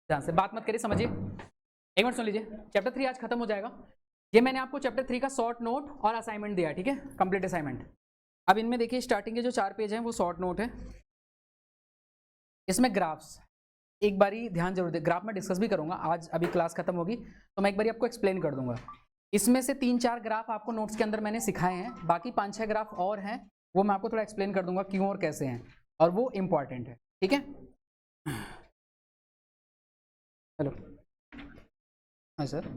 ध्यान से बात मत करिए, समझिए। एक मिनट सुन लीजिए, चैप्टर 3 आज खत्म हो जाएगा। ये मैंने आपको चैप्टर 3 का शॉर्ट नोट और असाइनमेंट दिया है, ठीक है, कंप्लीट असाइनमेंट। अब इनमें देखिए स्टार्टिंग के जो 4 पेज हैं वो शॉर्ट नोट है, इसमें ग्राफ्स एक बारी ध्यान जरूर दे, ग्राफ में डिस्कस भी करूंगा आज, अभी क्लास खत्म होगी तो मैं एक बारी आपको एक्सप्लेन कर दूंगा। इसमें से 3-4 ग्राफ आपको नोट्स के अंदर मैंने सिखाए हैं, बाकी 5-6 ग्राफ और हैं, वो मैं आपको थोड़ा एक्सप्लेन कर दूंगा क्यों और कैसे हैं, और वो इंपॉर्टेंट है, ठीक है। हेलो, हाँ सर,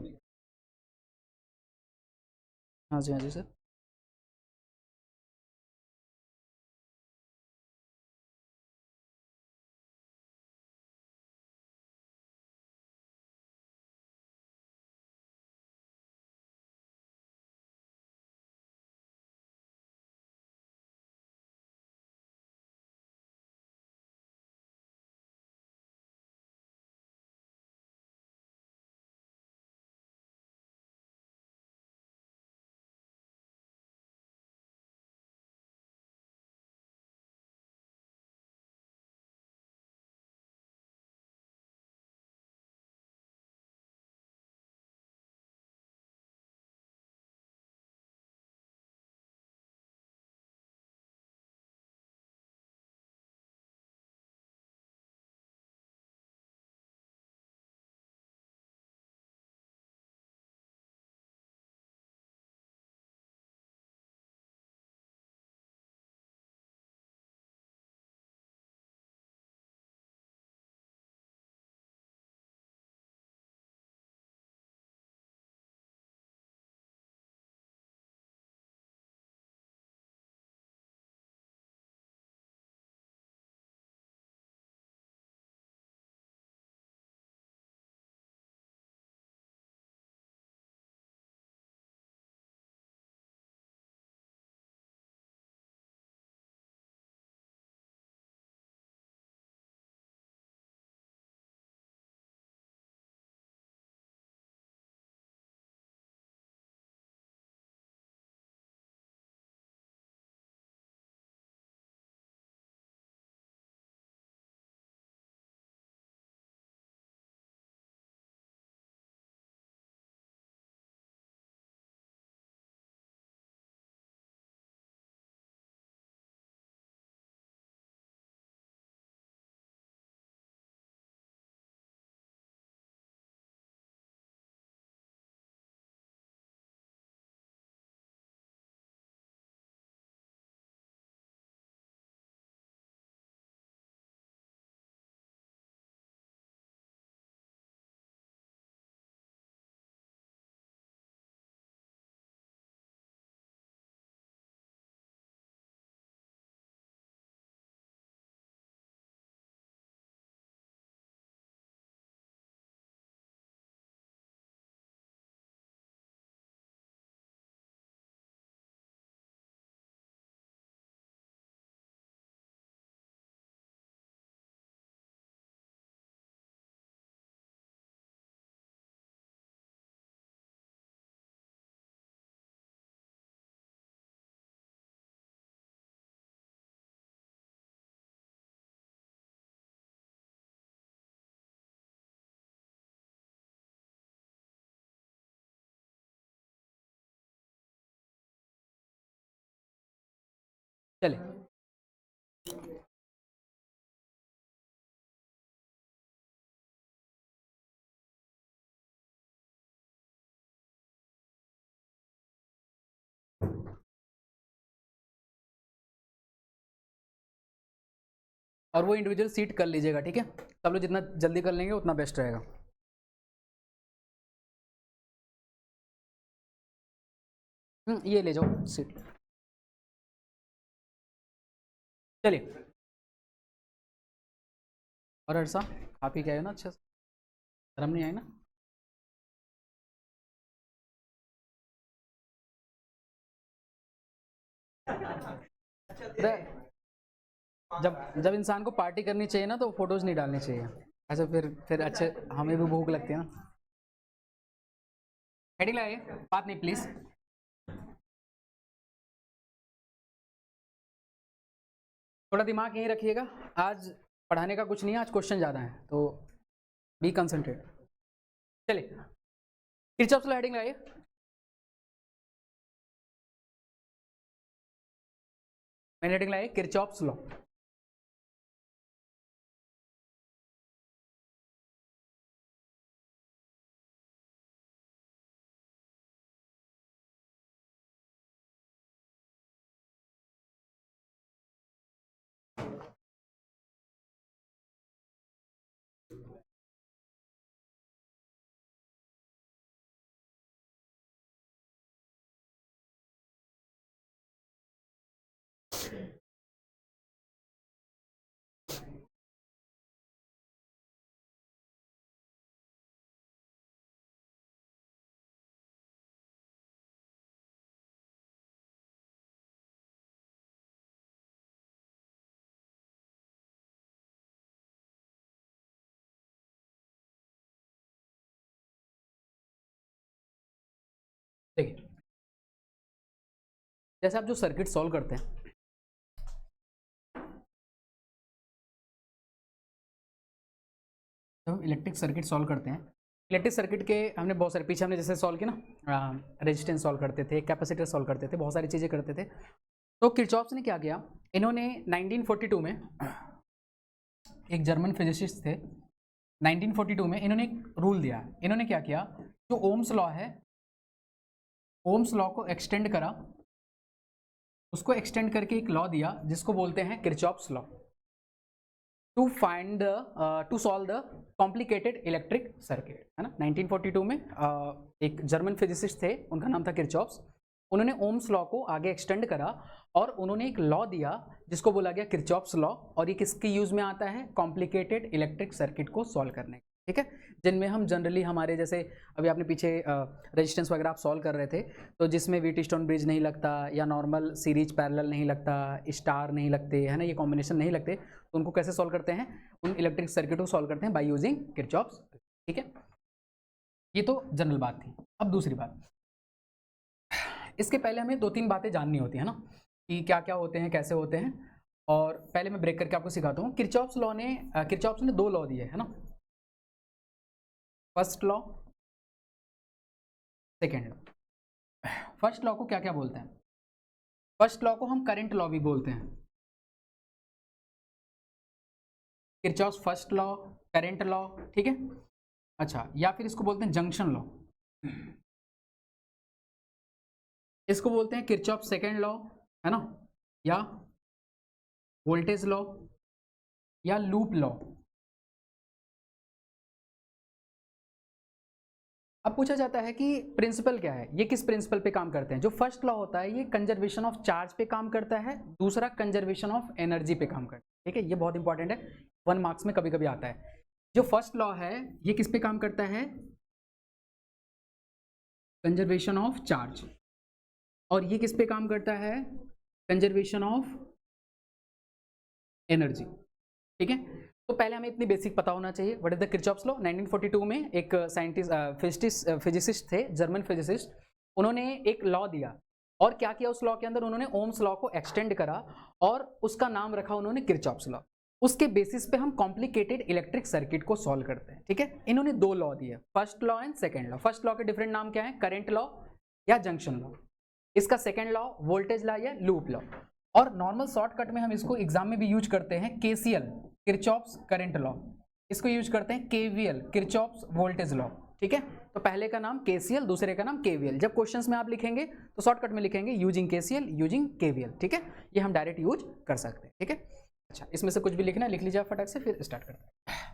हाँ जी, हाँ जी सर। चले, और वो इंडिविजुअल सीट कर लीजिएगा, ठीक है, सब लोग जितना जल्दी कर लेंगे उतना बेस्ट रहेगा। ये ले जाओ सीट। चलिए, और हर्षा, खा पी के आए ना अच्छे से, शर्म नहीं आई ना? अरे, जब जब इंसान को पार्टी करनी चाहिए ना तो फोटोज नहीं डालनी चाहिए ऐसे, फिर अच्छे, हमें भी भूख लगती है ना। हेडिंग लगाइए, बात नहीं प्लीज। थोड़ा दिमाग यहीं रखिएगा, आज पढ़ाने का कुछ नहीं है, आज क्वेश्चन ज़्यादा है तो बी कंसंट्रेट। चलिए किरचॉफ लॉ हेडिंग लगाइए। मैंने हेडिंग लगाई किरचॉफ लॉ। देखिए जैसे आप जो सर्किट सॉल्व करते हैं, जब हम इलेक्ट्रिक सर्किट सॉल्व करते हैं, इलेक्ट्रिक सर्किट के हमने बहुत सारे, पीछे हमने जैसे सॉल्व किया ना, रेजिस्टेंस सॉल्व करते थे, कैपेसिटर सॉल्व करते थे, बहुत सारी चीज़ें करते थे। तो किरचॉफ ने क्या किया, इन्होंने 1942 में, एक जर्मन फिजिसिस्ट थे, 1942 में इन्होंने एक रूल दिया। इन्होंने क्या किया, जो ओम्स लॉ है, ओम्स लॉ को एक्सटेंड करा, उसको एक्सटेंड करके एक लॉ दिया जिसको बोलते हैं Kirchhoff's law, to find to solve the complicated electric circuit, है ना। 1942 में एक जर्मन फिजिसिस्ट थे, उनका नाम था किरचॉफ्स। उन्होंने ओम्स लॉ को आगे एक्सटेंड करा और उन्होंने एक लॉ दिया जिसको बोला गया किरचॉफ्स लॉ, और ये किसके यूज में आता है, कॉम्प्लिकेटेड इलेक्ट्रिक सर्किट को सॉल्व करने, ठीक है, जिनमें हम जनरली हमारे जैसे अभी आपने पीछे रेजिस्टेंस वगैरह आप सॉल्व कर रहे थे, तो जिसमें व्हीटस्टोन ब्रिज नहीं लगता या नॉर्मल सीरीज पैरेलल नहीं लगता, स्टार नहीं लगते, है ना, ये कॉम्बिनेशन नहीं लगते, तो उनको कैसे सॉल्व करते हैं, उन इलेक्ट्रिक सर्किट को सॉल्व करते हैं बाय यूजिंग किरचॉफ्स, ठीक है। ये तो जनरल बात थी। अब दूसरी बात, इसके पहले हमें दो तीन बातें जाननी होती है ना, कि क्या क्या होते हैं, कैसे होते हैं। और पहले मैं ब्रेक करके आपको सिखाता हूँ। किरचॉफ्स ने दो लॉ दिए, है ना, first law, second law. First law को क्या क्या बोलते हैं, फर्स्ट लॉ को हम करंट लॉ भी बोलते हैं, Kirchhoff's first law, current law, ठीक है। अच्छा, या फिर इसको बोलते हैं जंक्शन लॉ, इसको बोलते हैं किरचॉफ सेकेंड लॉ, है ना, या वोल्टेज लॉ, या लूप लॉ। अब पूछा जाता है कि प्रिंसिपल क्या है, ये किस प्रिंसिपल पे काम करते हैं। जो फर्स्ट लॉ होता है ये कंजर्वेशन ऑफ चार्ज पे काम करता है, दूसरा कंजर्वेशन ऑफ एनर्जी पे काम करता है, ठीक है, ये बहुत इंपॉर्टेंट है, 1 मार्क्स में कभी कभी आता है। जो फर्स्ट लॉ है ये किस पे काम करता है, कंजर्वेशन ऑफ चार्ज, और ये किस पे काम करता है, कंजर्वेशन ऑफ एनर्जी, ठीक है। तो पहले हमें इतनी बेसिक पता होना चाहिए, what is the Kirchhoff's law. 1942 में एक साइंटिस्ट फिजिसिस्ट थे, जर्मन फिजिसिस्ट, उन्होंने एक लॉ दिया, और क्या किया उस लॉ के अंदर, उन्होंने ओम्स लॉ को एक्सटेंड करा और उसका नाम रखा उन्होंने किरचॉफ्स लॉ। उसके बेसिस पे हम कॉम्प्लिकेटेड इलेक्ट्रिक सर्किट को सॉल्व करते हैं, ठीक है। इन्होंने दो लॉ दिए, first law and second law. First law के डिफरेंट नाम क्या है, करंट लॉ या जंक्शन लॉ, इसका सेकेंड लॉ वोल्टेज लॉ या लूप लॉ, और नॉर्मल शॉर्टकट में हम इसको एग्जाम में भी यूज करते हैं, केसीएल किरचॉफ्स करंट लॉ, इसको यूज करते हैं केवीएल किरचॉफ्स वोल्टेज लॉ, ठीक है। तो पहले का नाम केसीएल, दूसरे का नाम केवीएल। जब क्वेश्चंस में आप लिखेंगे तो शॉर्टकट में लिखेंगे यूजिंग केसीएल, यूजिंग केवीएल, ठीक है, ये हम डायरेक्ट यूज कर सकते हैं, ठीक है। अच्छा, इसमें से कुछ भी लिखना है लिख लीजिए फटाक से, फिर स्टार्ट करते हैं।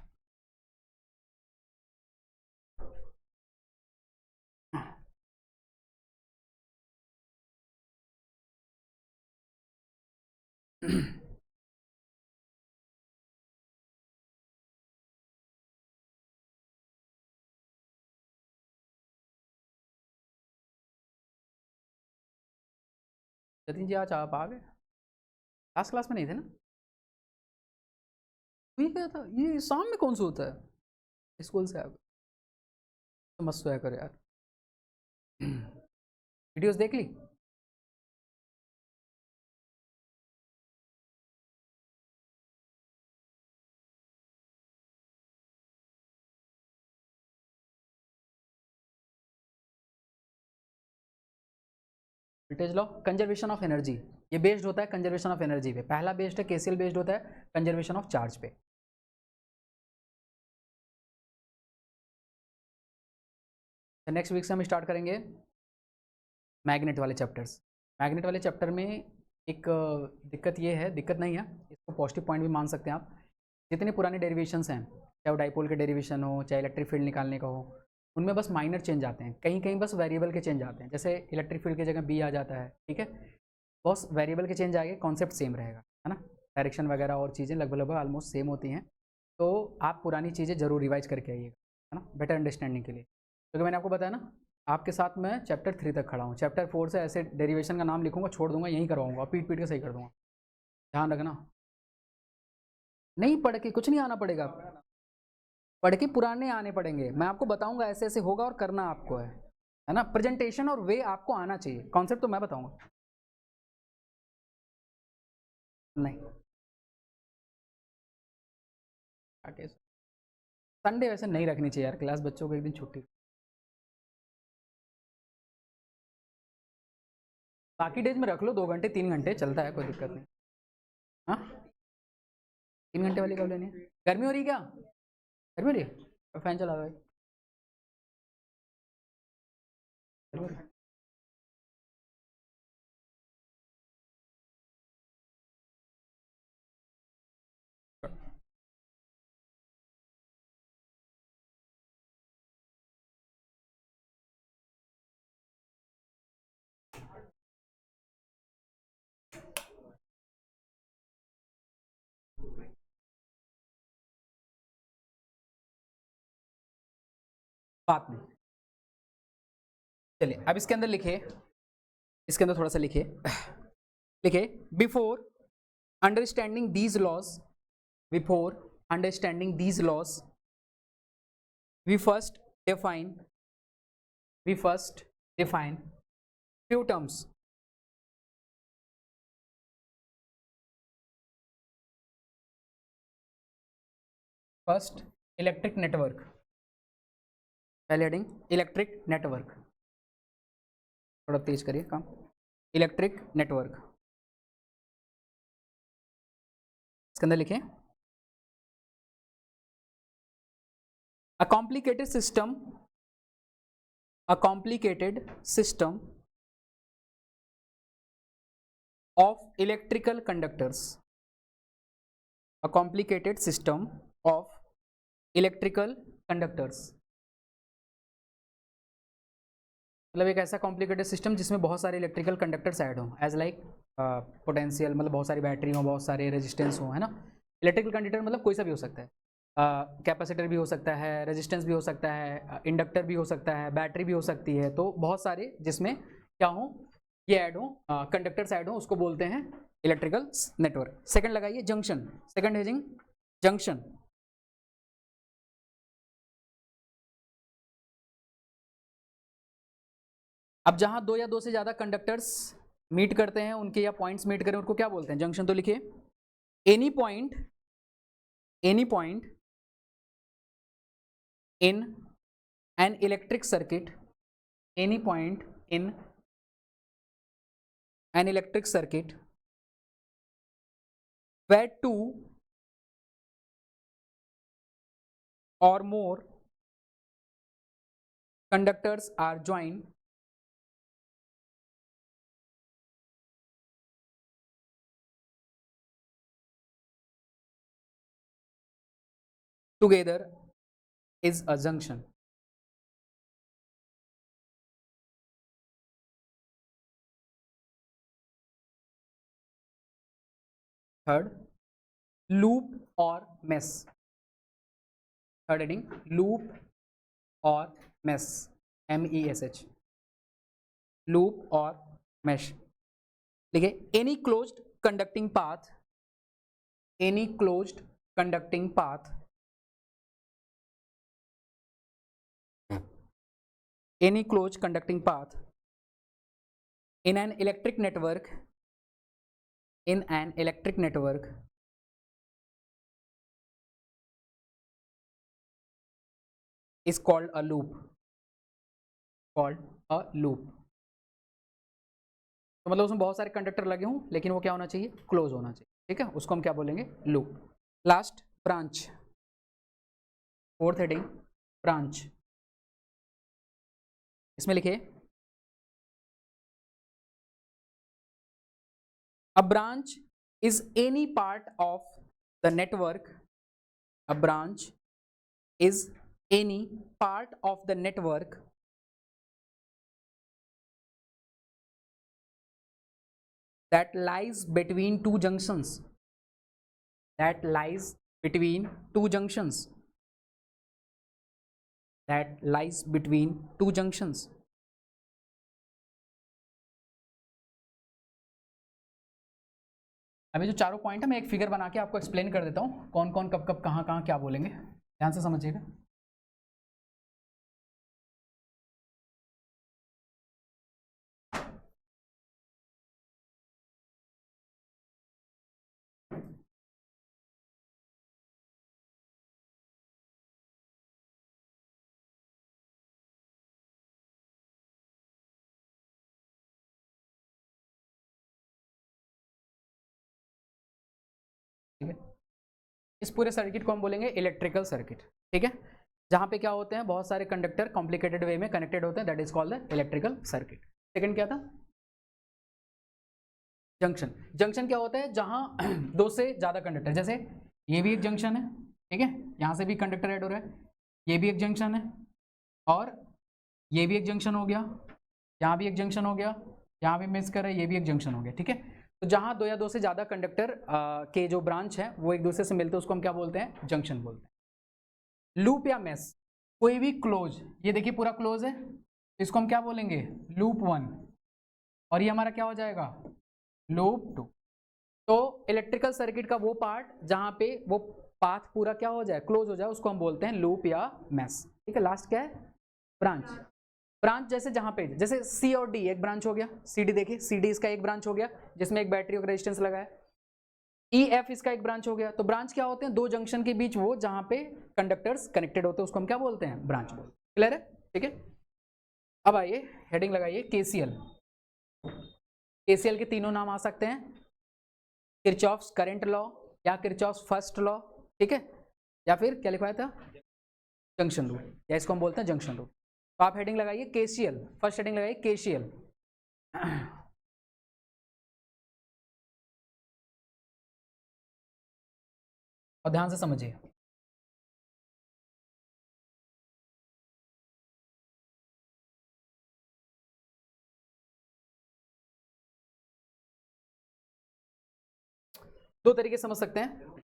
जतिन जी आज आप आ गए, लास्ट क्लास में नहीं थे ना, ये क्या था, ये शाम में कौन सा होता है, स्कूल से आ गए तो मस्त सोया करो यार। वीडियोस देख ली। Voltage law, conservation of energy, ये बेस्ड होता है कंजर्वेशन ऑफ एनर्जी पे। पहला बेस्ड है केसीएल, बेस्ड होता है कंजर्वेशन ऑफ चार्ज पे। नेक्स्ट वीक से हम स्टार्ट करेंगे मैग्नेट वाले चैप्टर्स। मैग्नेट वाले चैप्टर में एक दिक्कत ये है, दिक्कत नहीं है, इसको पॉजिटिव पॉइंट भी मान सकते हैं आप। जितने पुराने डेरिवेशंस हैं, चाहे वो डाइपोल के डेरिवेशन हो, चाहे इलेक्ट्रिक फील्ड निकालने का हो, उनमें बस माइनर चेंज आते हैं, कहीं कहीं बस वेरिएबल के चेंज आते हैं। जैसे इलेक्ट्रिक फील्ड की जगह बी आ जाता है, ठीक है, बस वेरिएबल के चेंज आएंगे, कॉन्सेप्ट सेम रहेगा, है ना। डायरेक्शन वगैरह और चीज़ें लगभग लगभग ऑलमोस्ट सेम होती हैं। तो आप पुरानी चीज़ें जरूर रिवाइज करके आइएगा, है ना, बेटर अंडरस्टैंडिंग के लिए। क्योंकि मैंने आपको बताया ना, आपके साथ मैं चैप्टर 3 तक खड़ा हूँ। चैप्टर 4 से ऐसे डेरिवेशन का नाम लिखूंगा, छोड़ दूंगा, यहीं करवाऊंगा, पीट पीट के सही कर दूंगा। ध्यान रखना, नहीं पढ़ के कुछ नहीं आना पड़ेगा, पढ़ के पुराने आने पड़ेंगे। मैं आपको बताऊंगा ऐसे ऐसे होगा और करना आपको है ना। प्रेजेंटेशन और वे आपको आना चाहिए, कॉन्सेप्ट तो मैं बताऊंगा। नहीं, संडे वैसे नहीं रखनी चाहिए यार क्लास, बच्चों को एक दिन छुट्टी। बाकी डेज में रख लो 2 घंटे 3 घंटे, चलता है, कोई दिक्कत नहीं। हाँ, 3 घंटे वाली कब लेनी है? गर्मी हो रही क्या? गर्मी हो रही है, फैन चला दो भाई। गर्मी हो रही है? बात नहीं, चलिए अब इसके अंदर लिखिए, इसके अंदर थोड़ा सा लिखिए, लिखिए before understanding these laws, before understanding these laws we first define we first define few terms. First electric network, पहले हेडिंग इलेक्ट्रिक नेटवर्क, थोड़ा तेज करिए काम। इलेक्ट्रिक नेटवर्क, इसके अंदर लिखें a complicated system, a complicated system of electrical conductors, a complicated system of electrical conductors, मतलब एक ऐसा कॉम्प्लिकेटेड सिस्टम जिसमें बहुत सारे इलेक्ट्रिकल कंडक्टर्स ऐड हों, एज लाइक पोटेंशियल, मतलब बहुत सारी बैटरी हो, बहुत सारे रेजिस्टेंस हो, है ना। इलेक्ट्रिकल कंडक्टर मतलब कोई सा भी हो सकता है, कैपेसिटर भी हो सकता है, रेजिस्टेंस भी हो सकता है, इंडक्टर भी हो सकता है, बैटरी भी हो सकती है। तो बहुत सारे जिसमें क्या हो, ये ऐड हो, कंडक्टर्स ऐड हो, उसको बोलते हैं इलेक्ट्रिकल नेटवर्क। सेकंड लगाइए जंक्शन, सेकंड हेडिंग जंक्शन, अब जहां दो या दो से ज्यादा कंडक्टर्स मीट करते हैं, उनके या पॉइंट्स मीट करें, उनको क्या बोलते हैं? जंक्शन। तो लिखिए any point, any point in an electric circuit, any point in an electric circuit where two or more conductors are joined together is a junction. Third, loop or mesh, third heading loop or mesh, mesh, loop or mesh। देखिए any closed conducting path, any closed conducting path, any closed conducting path in an electric network, in an electric network is called a loop, called a loop। तो मतलब उसमें बहुत सारे conductor लगे हों, लेकिन वो क्या होना चाहिए, क्लोज होना चाहिए, ठीक है, उसको हम क्या बोलेंगे, loop. Last branch, fourth heading branch, इसमें लिखिए a branch is any part of the network, a branch is any part of the network that lies between two junctions, that lies between two junctions, that lies between two junctions. अभी जो चारों point है मैं एक figure बना के आपको explain कर देता हूँ, कौन कौन कब कब कहाँ कहाँ क्या बोलेंगे, ध्यान से समझिएगा। ठीक है, इस पूरे सर्किट को हम बोलेंगे इलेक्ट्रिकल सर्किट, ठीक है, जहां पे क्या होते हैं, बहुत सारे कंडक्टर कॉम्प्लिकेटेड वे में कनेक्टेड होते हैं, that is called the electrical circuit. Second क्या था, जंक्शन। जंक्शन क्या होता है, जहां दो से ज्यादा कंडक्टर, जैसे ये भी एक जंक्शन है, ठीक है, यहां से भी कंडक्टर ऐड हो रहा है, ये भी एक जंक्शन है, और ये भी एक जंक्शन हो गया, यहाँ भी एक जंक्शन हो गया, यहाँ भी मिस कर रहा है, ये भी एक जंक्शन हो गया, ठीक है। तो जहां दो या दो से ज्यादा कंडक्टर के जो ब्रांच है वो एक दूसरे से मिलते हैं, उसको हम क्या बोलते हैं, जंक्शन बोलते हैं। लूप या मेस, कोई भी क्लोज, ये देखिए पूरा क्लोज है, इसको हम क्या बोलेंगे, लूप 1, और ये हमारा क्या हो जाएगा, लूप 2। तो इलेक्ट्रिकल सर्किट का वो पार्ट जहां पे वो पाथ पूरा क्या हो जाए, क्लोज हो जाए, उसको हम बोलते हैं लूप या मेस, ठीक है। लास्ट क्या है, ब्रांच। ब्रांच जैसे जहां पे, जैसे सी और डी एक ब्रांच हो गया, सी डी देखिए, सी डी इसका एक ब्रांच हो गया जिसमें एक बैटरी और रेजिस्टेंस लगा है, ई एफ इसका एक ब्रांच हो गया। तो ब्रांच क्या होते हैं, दो जंक्शन के बीच वो जहां पे कंडक्टर्स कनेक्टेड होते हैं, उसको हम क्या बोलते हैं, ब्रांच बोलते हैं। क्लियर है, ठीक है। अब आइए हेडिंग लगाइए केसीएल। केसीएल के तीनों नाम आ सकते हैं, किरचॉफ्स करंट लॉ या किरचॉफ्स फर्स्ट लॉ, ठीक है, या फिर क्या लिखवाया था, जंक्शन रूल, या इसको हम बोलते हैं जंक्शन रूल। तो आप हेडिंग लगाइए केसीएल, फर्स्ट हेडिंग लगाइए केसीएल। और ध्यान से समझिए, दो तरीके समझ सकते हैं,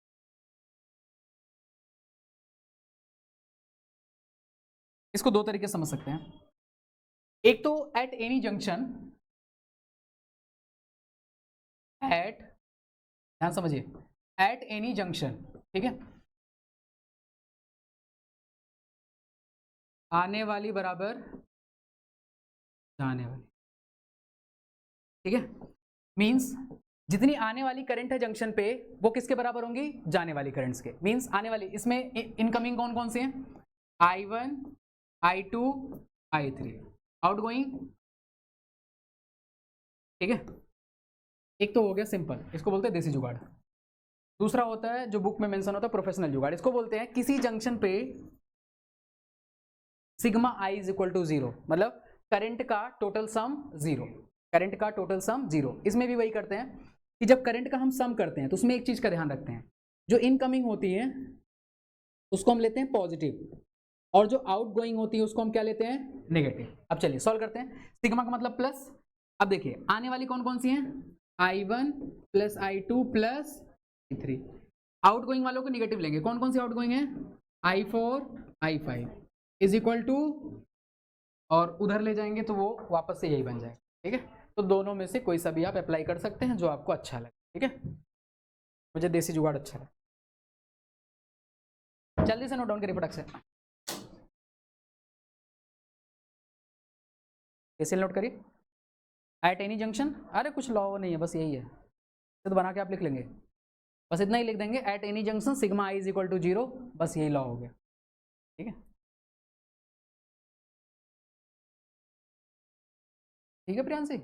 इसको दो तरीके समझ सकते हैं। एक तो एट एनी जंक्शन, एट, ध्यान समझिए, एट एनी जंक्शन, ठीक है, आने वाली बराबर जाने वाली, ठीक है, मींस जितनी आने वाली करंट है जंक्शन पे वो किसके बराबर होंगी, जाने वाली करंट्स के। मींस आने वाली, इसमें इनकमिंग कौन कौन सी हैं, I1, I2, I3, आउटगोइंग, ठीक है। एक तो हो गया सिंपल, इसको बोलते हैं देसी जुगाड़। दूसरा होता है जो बुक में मेंशन होता है प्रोफेशनल जुगाड़, इसको बोलते हैं किसी जंक्शन पे sigma I is equal to zero, मतलब करंट का टोटल सम जीरो, करंट का टोटल सम जीरो। इसमें भी वही करते हैं कि जब करंट का हम सम करते हैं तो उसमें एक चीज का ध्यान रखते हैं, जो इनकमिंग होती है उसको हम लेते हैं पॉजिटिव, और जो आउट गोइंग होती है उसको हम क्या लेते हैं, नेगेटिव। अब चलिए सॉल्व करते हैं, सिग्मा का मतलब प्लस। अब देखिए आने वाली कौन कौन सी हैं, I1 plus I2 plus I3। Out going वालों को निगेटिव लेंगे, कौन कौन सी आउट गोइंग है, I4 I5 is equal to, और उधर ले जाएंगे तो वो वापस से यही बन जाएगा, ठीक है। तो दोनों में से कोई सा भी आप अप्लाई कर सकते हैं जो आपको अच्छा लगे, ठीक है। मुझे देसी जुगाड़ अच्छा लगा, जल्दी से नोट डाउन करिए फटक से, कैसे नोट करिए, एट एनी जंक्शन, अरे कुछ लॉ नहीं है, बस यही है, तो बना के आप लिख लेंगे, बस इतना ही लिख देंगे, at any junction sigma I is equal to zero, बस यही लॉ हो गया, ठीक है। ठीक है प्रियांशी।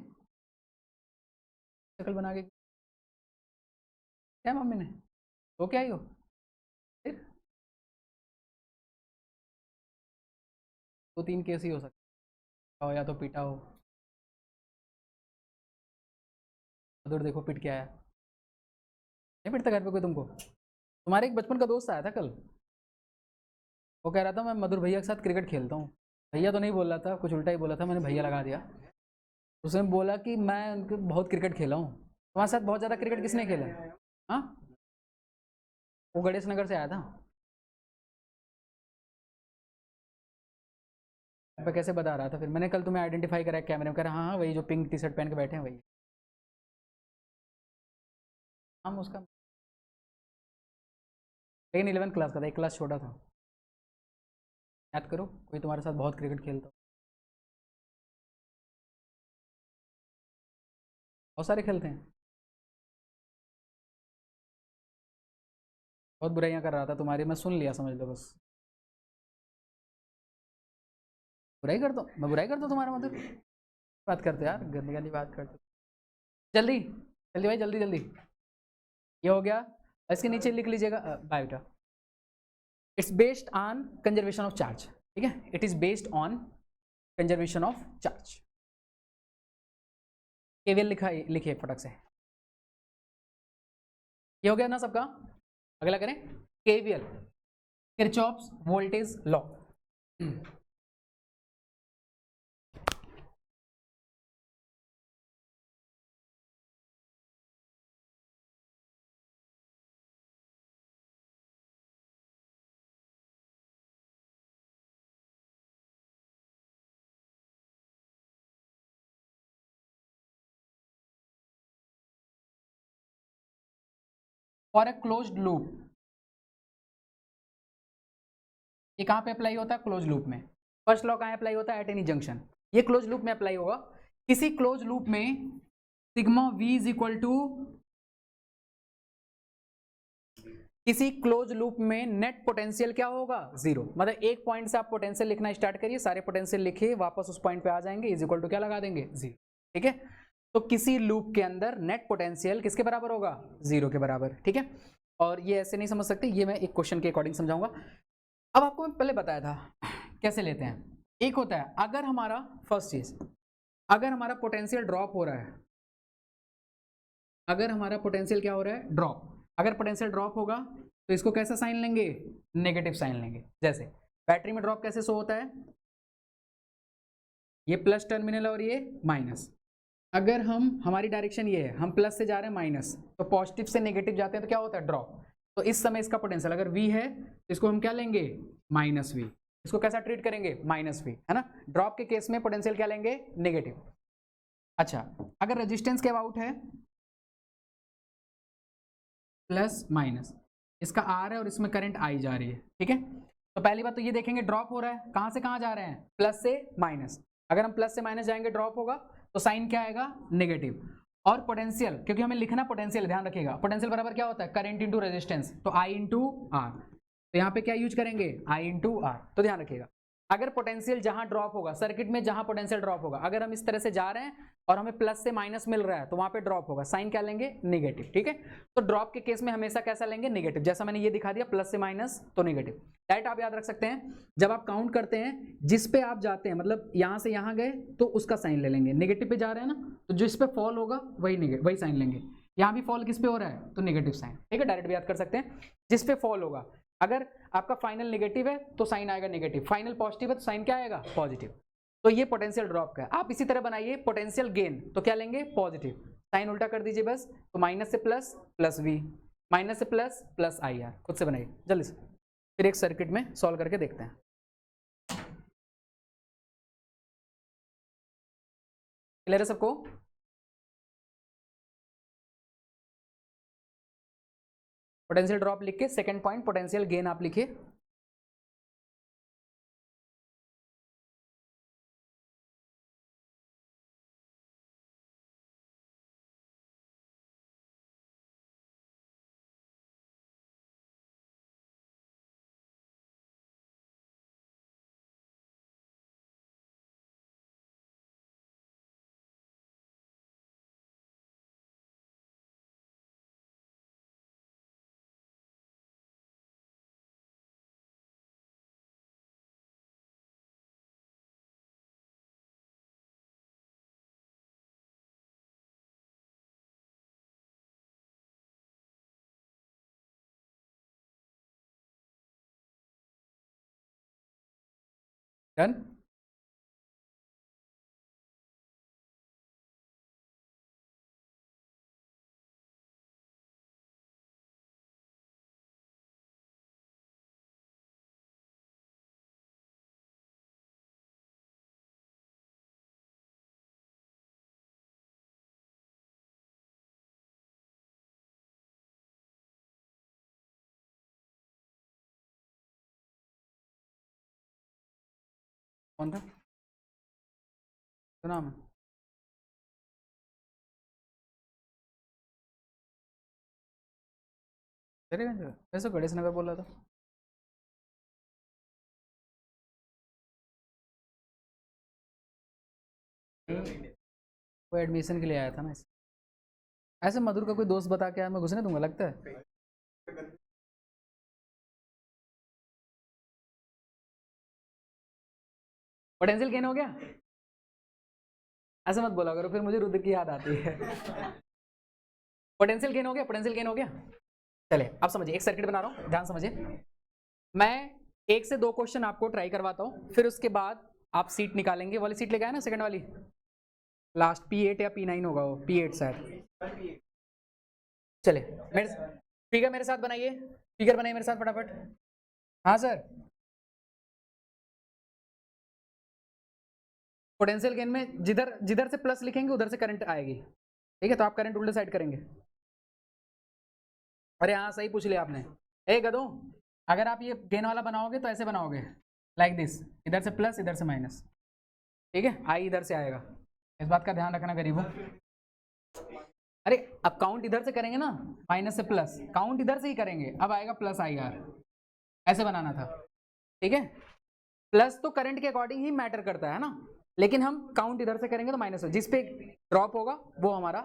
शक्ल बना के क्या मम्मी ने वो क्या आई हो फिर? 2-3 केस ही हो सकता हो, या तो पीटा हो। उधर देखो पिट के आया। नहीं पिटता घर पे कोई तुमको? तुम्हारे एक बचपन का दोस्त आया था कल, वो कह रहा था मैं मधुर भैया के साथ क्रिकेट खेलता हूँ। भैया तो नहीं बोल रहा था, कुछ उल्टा ही बोला था, मैंने भैया लगा दिया। उसने बोला कि मैं उनके बहुत क्रिकेट खेला हूँ। तुम्हारे साथ बहुत ज़्यादा क्रिकेट किसने खेला है? हाँ, वो गणेश नगर से आया था। मैं कैसे बता रहा था फिर? मैंने कल तुम्हें आइडेंटिफाई करा कैमरे में, कह रहा हाँ हाँ वही जो पिंक टी शर्ट पहन के बैठे हैं वही। हम उसका लेकिन 11th क्लास का था, एक क्लास छोटा था। याद करो कोई तुम्हारे साथ बहुत क्रिकेट खेलता हो। बहुत सारे खेलते हैं। बहुत बुराइयां कर रहा था तुम्हारी, मैं सुन लिया समझ लो बस। बुराई करता हूँ मैं? बुराई करता हूँ तुम्हारा मतलब? बात करते यार, गंदी गंदी बात करते। जल्दी जल्दी भाई, जल्दी जल्दी। ये हो गया। इसके नीचे लिख लीजिएगा biota. It's based on conservation of charge. ठीक है, it is based on conservation of charge. KVL लिखा लिखिए फटक से। ये हो गया ना सबका? अगला करें KVL, Kirchhoff's voltage law. For a closed loop, ये कहां पे अप्लाई होता है? क्लोज लूप में। फर्स्ट लॉ कहां अप्लाई होता है? At any junction. ये क्लोज लूप में अप्लाई होगा। किसी क्लोज लूप में sigma V is equal to, किसी क्लोज लूप में नेट पोटेंशियल क्या होगा? जीरो। मतलब एक पॉइंट से आप पोटेंशियल लिखना स्टार्ट करिए, सारे पोटेंशियल लिखिए, वापस उस पॉइंट पे आ जाएंगे, इज इक्वल टू क्या लगा देंगे? जीरो। ठीक है, तो किसी लूप के अंदर नेट पोटेंशियल किसके बराबर होगा? जीरो के बराबर। ठीक है, और ये ऐसे नहीं समझ सकते, ये मैं एक क्वेश्चन के अकॉर्डिंग समझाऊंगा। अब आपको मैं पहले बताया था कैसे लेते हैं। एक होता है अगर हमारा, फर्स्ट चीज, अगर हमारा पोटेंशियल ड्रॉप हो रहा है, अगर हमारा पोटेंशियल क्या हो रहा है? ड्रॉप। अगर पोटेंशियल ड्रॉप होगा तो इसको कैसा साइन लेंगे? नेगेटिव साइन लेंगे। जैसे बैटरी में ड्रॉप कैसे शो होता है? ये प्लस टर्मिनल और ये माइनस। अगर हम, हमारी डायरेक्शन ये है, हम प्लस से जा रहे हैं माइनस, तो पॉजिटिव से नेगेटिव जाते हैं तो क्या होता है? ड्रॉप। तो इस समय इसका पोटेंशियल अगर v है तो इसको हम क्या लेंगे? Minus v। इसको कैसा ट्रीट करेंगे? माइनस v, है ना। ड्रॉप के केस में पोटेंशियल क्या लेंगे? नेगेटिव। अच्छा, अगर रेजिस्टेंस के अबाउट है प्लस माइनस, इसका आर है और इसमें करंट आई जा रही है। ठीक है, तो पहली बात तो ये देखेंगे ड्रॉप हो रहा है, कहां से कहां जा रहे हैं? प्लस से माइनस। अगर हम प्लस से माइनस जाएंगे ड्रॉप होगा, तो साइन क्या आएगा? नेगेटिव। और पोटेंशियल, क्योंकि हमें लिखना पोटेंशियल, ध्यान रखिएगा, पोटेंशियल बराबर क्या होता है? करंट इंटू रेजिस्टेंस, तो आई इंटू आर। तो यहाँ पे क्या यूज करेंगे? आई इंटू आर। तो ध्यान रखिएगा, अगर पोटेंशियल जहां ड्रॉप होगा, सर्किट में जहां पोटेंशियल ड्रॉप होगा, अगर हम इस तरह से जा रहे हैं और हमें प्लस से माइनस मिल रहा है, तो वहां पे ड्रॉप होगा, साइन क्या लेंगे? नेगेटिव। ठीक है, तो ड्रॉप के केस में हमेशा कैसा लेंगे? नेगेटिव। जैसा मैंने ये दिखा दिया, प्लस से माइनस तो नेगेटिव। डायरेक्ट आप याद रख सकते हैं, जब आप काउंट करते हैं जिस पे आप जाते हैं, मतलब यहां से यहां गए तो उसका साइन ले लेंगे। नेगेटिव पे जा रहे हैं ना, तो जिस पे फॉल होगा वही साइन लेंगे। यहाँ भी फॉल किस पे हो रहा है? तो नेगेटिव साइन। ठीक है, डायरेक्ट भी याद कर सकते हैं, जिस पे फॉल होगा, अगर आपका फाइनल नेगेटिव है तो साइन आएगा नेगेटिव, फाइनल पॉजिटिव है तो साइन क्या आएगा? पॉजिटिव। तो ये पोटेंशियल ड्रॉप का है। आप इसी तरह बनाइए पोटेंशियल गेन, तो क्या लेंगे? पॉजिटिव। साइन उल्टा कर दीजिए बस, तो माइनस से प्लस, प्लस वी, माइनस से प्लस, प्लस आई आर। खुद से बनाइए जल्दी से, फिर एक सर्किट में सॉल्व करके देखते हैं। क्लियर है सबको? पोटेंशियल ड्रॉप लिख के सेकंड पॉइंट पोटेंशियल गेन आप लिखिए। डन। कौन था? तो नाम है। तेरे वैसे गणेश नगर बोल रहा था। वो एडमिशन के लिए आया था ना इस। ऐसे मधुर का कोई दोस्त बता के आया, मैं घुसने दूंगा लगता है। पोटेंशियल गेन हो गया। ऐसे मत बोला करो, फिर मुझे रुद्र की याद आती है। पोटेंशियल गेन हो गया, पोटेंशियल गेन हो गया। चले अब समझिए, एक सर्किट बना रहा हूँ, ध्यान समझिए। मैं एक से दो क्वेश्चन आपको ट्राई करवाता हूँ, फिर उसके बाद आप सीट निकालेंगे। वाली सीट लेके आए ना, सेकंड वाली, लास्ट P8 या P9 होगा वो, P8 शायद। चले मेरे फिगर मेरे साथ बनाइए, फिगर बनाइए मेरे साथ फटाफट। हाँ सर। पोटेंशियल गेन में जिधर जिधर से प्लस लिखेंगे उधर से करंट आएगी, ठीक है? तो आप करंट उल्टे साइड करेंगे। अरे हाँ, सही पूछ लिया आपने। ए गधो, अगर आप ये गेन वाला बनाओगे तो ऐसे बनाओगे, लाइक दिस, इधर से प्लस इधर से माइनस, ठीक है? आई इधर से आएगा, इस बात का ध्यान रखना गरीबों। अरे अब काउंट इधर से करेंगे ना, माइनस से प्लस, काउंट इधर से ही करेंगे, अब आएगा प्लस आई आर, ऐसे बनाना था, ठीक है? प्लस तो करंट के अकॉर्डिंग ही मैटर करता है ना, लेकिन हम काउंट इधर से करेंगे तो माइनस हो, जिस पे ड्रॉप होगा वो हमारा।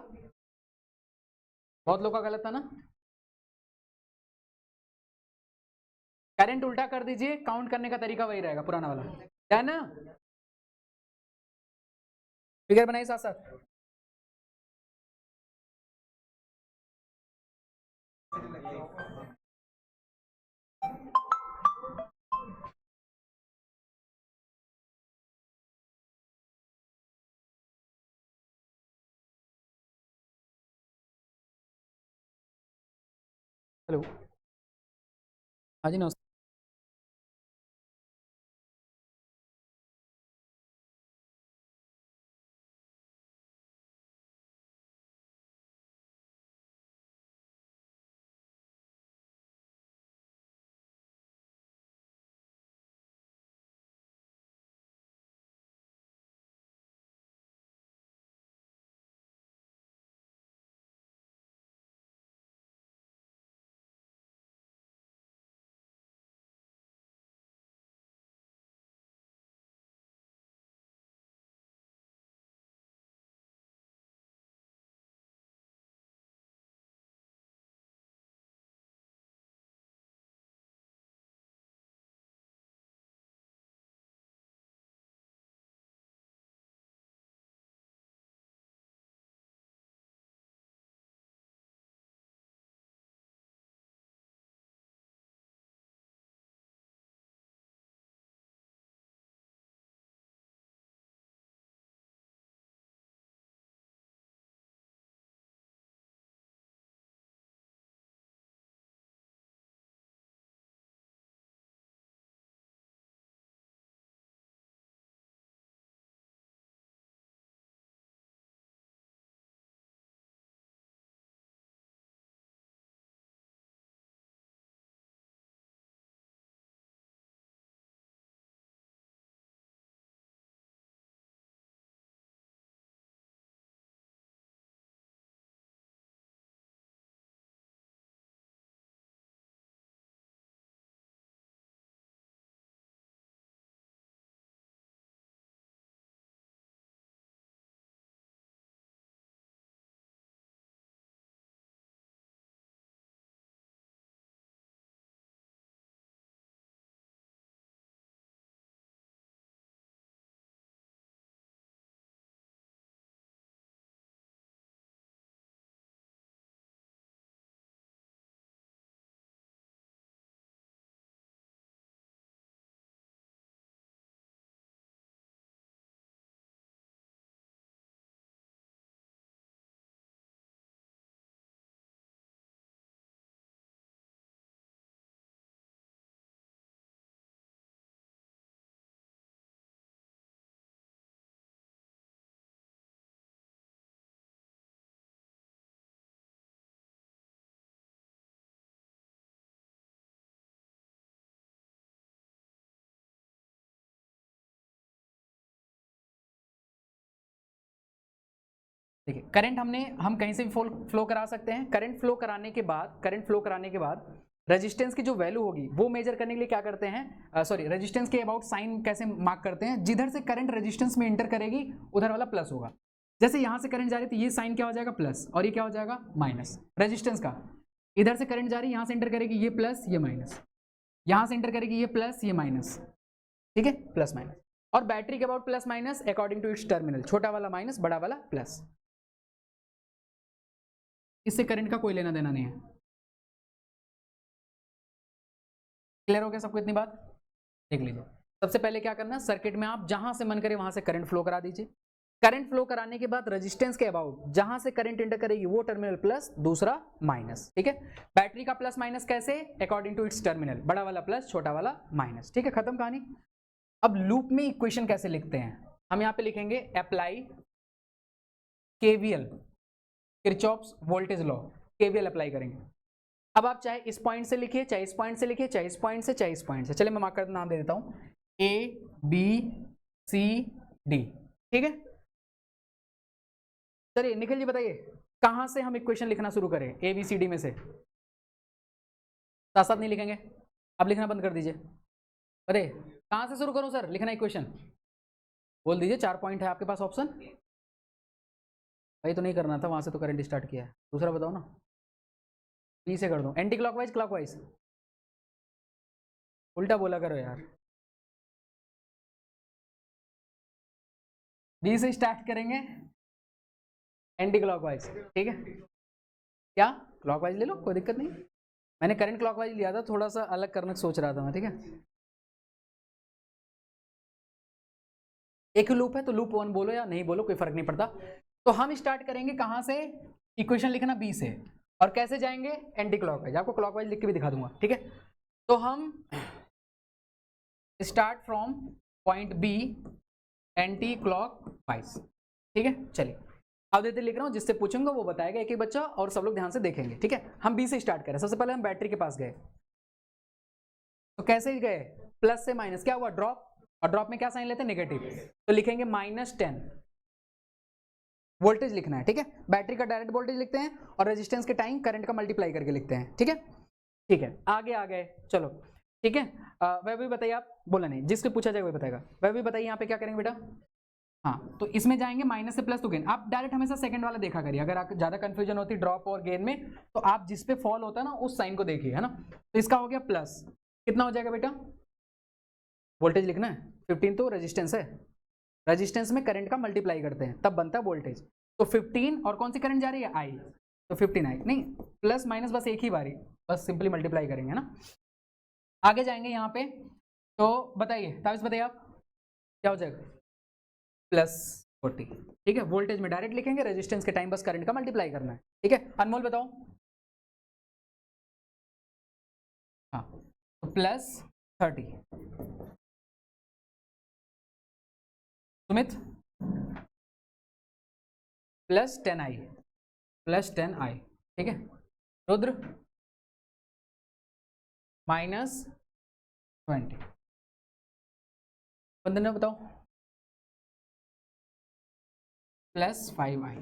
बहुत लोग का गलत था ना। करंट उल्टा कर दीजिए, काउंट करने का तरीका वही रहेगा पुराना वाला, है ना? फिगर बनाइए साथ साथ। हेलो, हाँ जी नमस्ते। देखिए करंट हम कहीं से भी फ्लो करा सकते हैं। करंट फ्लो कराने के बाद रेजिस्टेंस की जो वैल्यू होगी वो मेजर करने के लिए क्या करते हैं, रेजिस्टेंस के अबाउट साइन कैसे मार्क करते हैं, जिधर से करंट रेजिस्टेंस में एंटर करेगी उधर वाला प्लस होगा। जैसे यहां से करंट जा रही है तो ये साइन क्या हो जाएगा प्लस, और ये क्या हो जाएगा माइनस रेजिस्टेंस का। इधर से करंट जा रही है, यहां से एंटर करेगी ये प्लस ये माइनस, यहां से एंटर करेगी ये प्लस ये माइनस, ठीक है, प्लस माइनस। और बैटरी के about plus minus according to its terminal, छोटा वाला माइनस बड़ा वाला प्लस। इससे करंट का कोई लेना देना नहीं है। क्लियर हो गया सबको इतनी बात? देख लीजिए, सबसे पहले क्या करना है, सर्किट में आप जहां से मन करे वहां से करंट फ्लो करा दीजिए। करंट फ्लो कराने के बाद रेजिस्टेंस के अबाउट जहां से करंट एंटर करेगी वो टर्मिनल प्लस, दूसरा माइनस, ठीक है। बैटरी का प्लस माइनस कैसे, अकॉर्डिंग टू इट्स टर्मिनल, बड़ा वाला प्लस छोटा वाला माइनस, ठीक है, खत्म कहानी। अब लूप में इक्वेशन कैसे लिखते हैं, हम यहां पे लिखेंगे apply KVL, Kirchhoff's voltage law, KVL apply करेंगे। अब आप चाहे इस पॉइंट से लिखिए, चाहे इस पॉइंट से लिखिए, चाहे इस पॉइंट से, चाहे इस पॉइंट से। चलिए मैं मार्कर नाम दे देता हूं, ए बी सी डी, ठीक है। चलिए निखिल जी बताइए कहां से हम इक्वेशन लिखना शुरू करें, ए बी सी डी में से? साथ साथ नहीं लिखेंगे, अब लिखना बंद कर दीजिए। अरे कहां से शुरू करूं सर लिखना इक्वेशन? बोल दीजिए, 4 पॉइंट है आपके पास ऑप्शन। भाई तो नहीं करना था, वहां से तो करंट स्टार्ट किया है, दूसरा बताओ ना। बी से कर दूं, एंटी क्लॉकवाइज क्लॉकवाइज? उल्टा बोला करो यार। बी से स्टार्ट करेंगे, एंटी क्लॉकवाइज, ठीक है। क्या क्लॉकवाइज ले लो, कोई दिक्कत नहीं। मैंने करंट क्लॉकवाइज लिया था, थोड़ा सा अलग करने सोच रहा था मैं, ठीक है। एक ही लूप है तो लूप 1 बोलो या नहीं बोलो कोई फर्क नहीं पड़ता। तो हम स्टार्ट करेंगे कहां से, इक्वेशन लिखना बी से, और कैसे जाएंगे एंटी क्लॉकवाइज, आपको क्लॉकवाइज लिख के भी दिखा दूंगा, ठीक है। तो हम start from point B anti clockwise, ठीक है। चलिए अब देते लिख रहा हूं, जिससे पूछूंगा वो बताएगा एक एक बच्चा, और सब लोग ध्यान से देखेंगे, ठीक है। हम बी से स्टार्ट करें, सबसे पहले हम बैटरी के पास गए, तो कैसे गए, प्लस से माइनस, क्या हुआ ड्रॉप, और ड्रॉप में क्या साइन लेते हैं नेगेटिव, तो लिखेंगे -10 वोल्टेज लिखना है, ठीक है। बैटरी का डायरेक्ट वोल्टेज लिखते हैं और रेजिस्टेंस के टाइम करंट का मल्टीप्लाई करके लिखते हैं, ठीक है। ठीक है आगे आ गए, चलो ठीक है। वह भी बताइए, आप बोला नहीं, जिससे पूछा जाए वही बताएगा। वह भी बताइए यहाँ पे क्या करेंगे बेटा। हाँ तो इसमें जाएंगे माइनस से प्लस टू गेन। आप डायरेक्ट हमेशा सेकंड वाला देखा करिए, अगर आप ज्यादा कंफ्यूजन होती ड्रॉप और गेन में, तो आप जिस पे फॉल होता है ना उस साइन को देखिए, है ना। तो इसका हो गया प्लस, कितना हो जाएगा बेटा, वोल्टेज लिखना है 15, तो रेजिस्टेंस है, रेजिस्टेंस में करंट का मल्टीप्लाई करते हैं तब बनता है वोल्टेज। तो 15 और कौन सी करंट जा रही है आई, तो 15 आई, नहीं प्लस माइनस बस एक ही बारी, बस सिंपली मल्टीप्लाई करेंगे ना। आगे जाएंगे यहाँ पे, तो बताइए ताबिश बताइए आप क्या हो जाएगा, +40, ठीक है। वोल्टेज में डायरेक्ट लिखेंगे, रेजिस्टेंस के टाइम बस करंट का मल्टीप्लाई करना है, ठीक है। अनमोल बताओ। हाँ तो +30, सुमित +10i, +10i, ठीक है। रुद्र -20, बंदना बताओ +5i।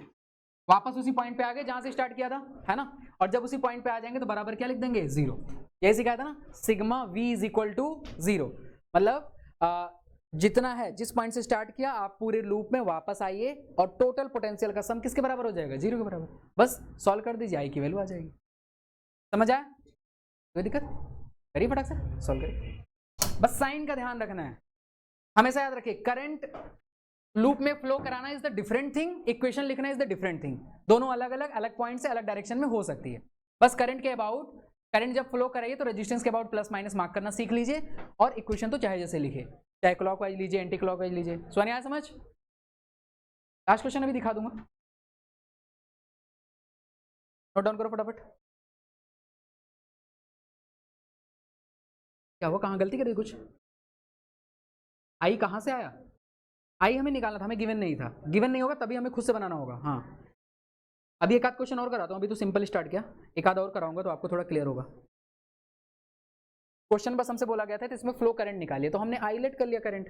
वापस उसी पॉइंट पे आ गए जहां से स्टार्ट किया था, है ना। और जब उसी पॉइंट पे आ जाएंगे तो बराबर क्या लिख देंगे 0, यही सिखाया था ना, sigma v is equal to 0, मतलब जितना है जिस पॉइंट से स्टार्ट किया आप पूरे लूप में वापस आइए और टोटल पोटेंशियल का सम किसके बराबर हो जाएगा, 0 के बराबर। बस सॉल्व कर दीजिए, आई की वैल्यू आ जाएगी। समझ आया, कोई दिक्कत, करिए फटाक से सॉल्व करिए। बस साइन का ध्यान रखना है, हमेशा याद रखिए, करंट लूप में फ्लो कराना is the different thing, equation लिखना इज द डिफरेंट थिंग। दोनों अलग अलग अलग पॉइंट से अलग डायरेक्शन में हो सकती है। बस करंट के अबाउट, करंट जब फ्लो कराइए तो रेजिस्टेंस के अबाउट प्लस माइनस मार्क करना सीख लीजिए, और इक्वेशन तो चाहे जैसे लिखे, चाहे क्लॉकवाइज लीजिए एंटी क्लॉकवाइज लीजिए। सोनी आया समझ? लास्ट क्वेश्चन अभी दिखा दूंगा, नोट डाउन करो फटाफट। क्या हुआ, कहाँ गलती करी कुछ, आई कहाँ से आया, आई हमें निकालना था, हमें गिवन नहीं था, गिवन नहीं होगा तभी हमें खुद से बनाना होगा। हाँ अभी एक आध क्वेश्चन और कराता हूँ, अभी तो सिंपल स्टार्ट किया, एक आध और कराऊंगा तो आपको थोड़ा क्लियर होगा। क्वेश्चन बस हमसे बोला गया था तो इसमें फ्लो करंट निकालिए, तो हमने आई लेट कर लिया करंट,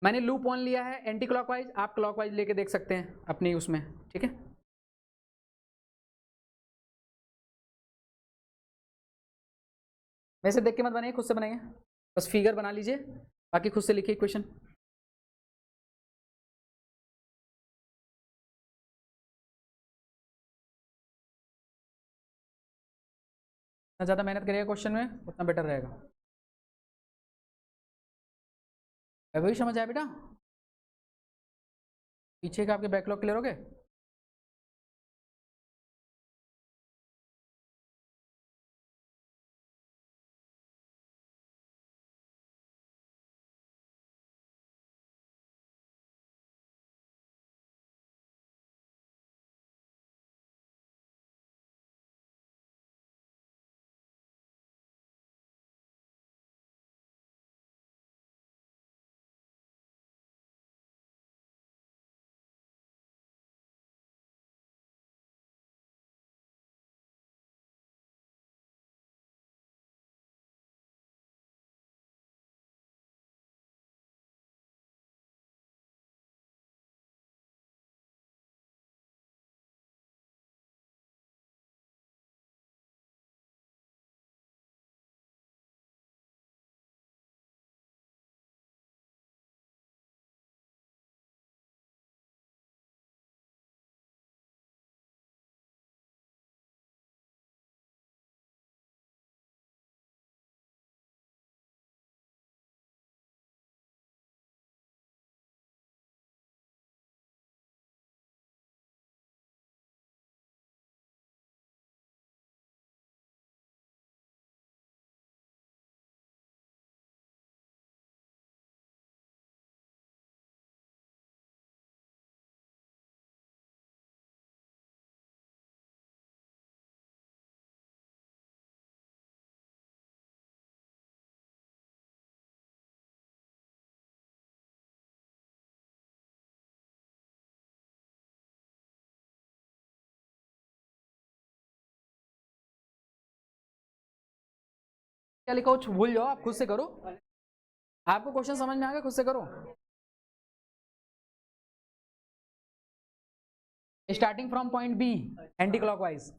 मैंने लूप 1 लिया है एंटी क्लॉकवाइज, आप क्लॉकवाइज लेके देख सकते हैं अपनी उसमें, ठीक है। वैसे देख के मत बनाइए, खुद से बनाइए, बस फिगर बना लीजिए, बाकी खुद से लिखिए इक्वेशन। जितना ज़्यादा मेहनत करिएगा क्वेश्चन में उतना बेटर रहेगा। वही समझ आया बेटा, पीछे का आपके बैकलॉग क्लियर हो गए। क्या लिखा हो भूल जाओ, आप खुद से करो, आपको क्वेश्चन समझ में आ गया, खुद से करो। Starting from point B anti clockwise,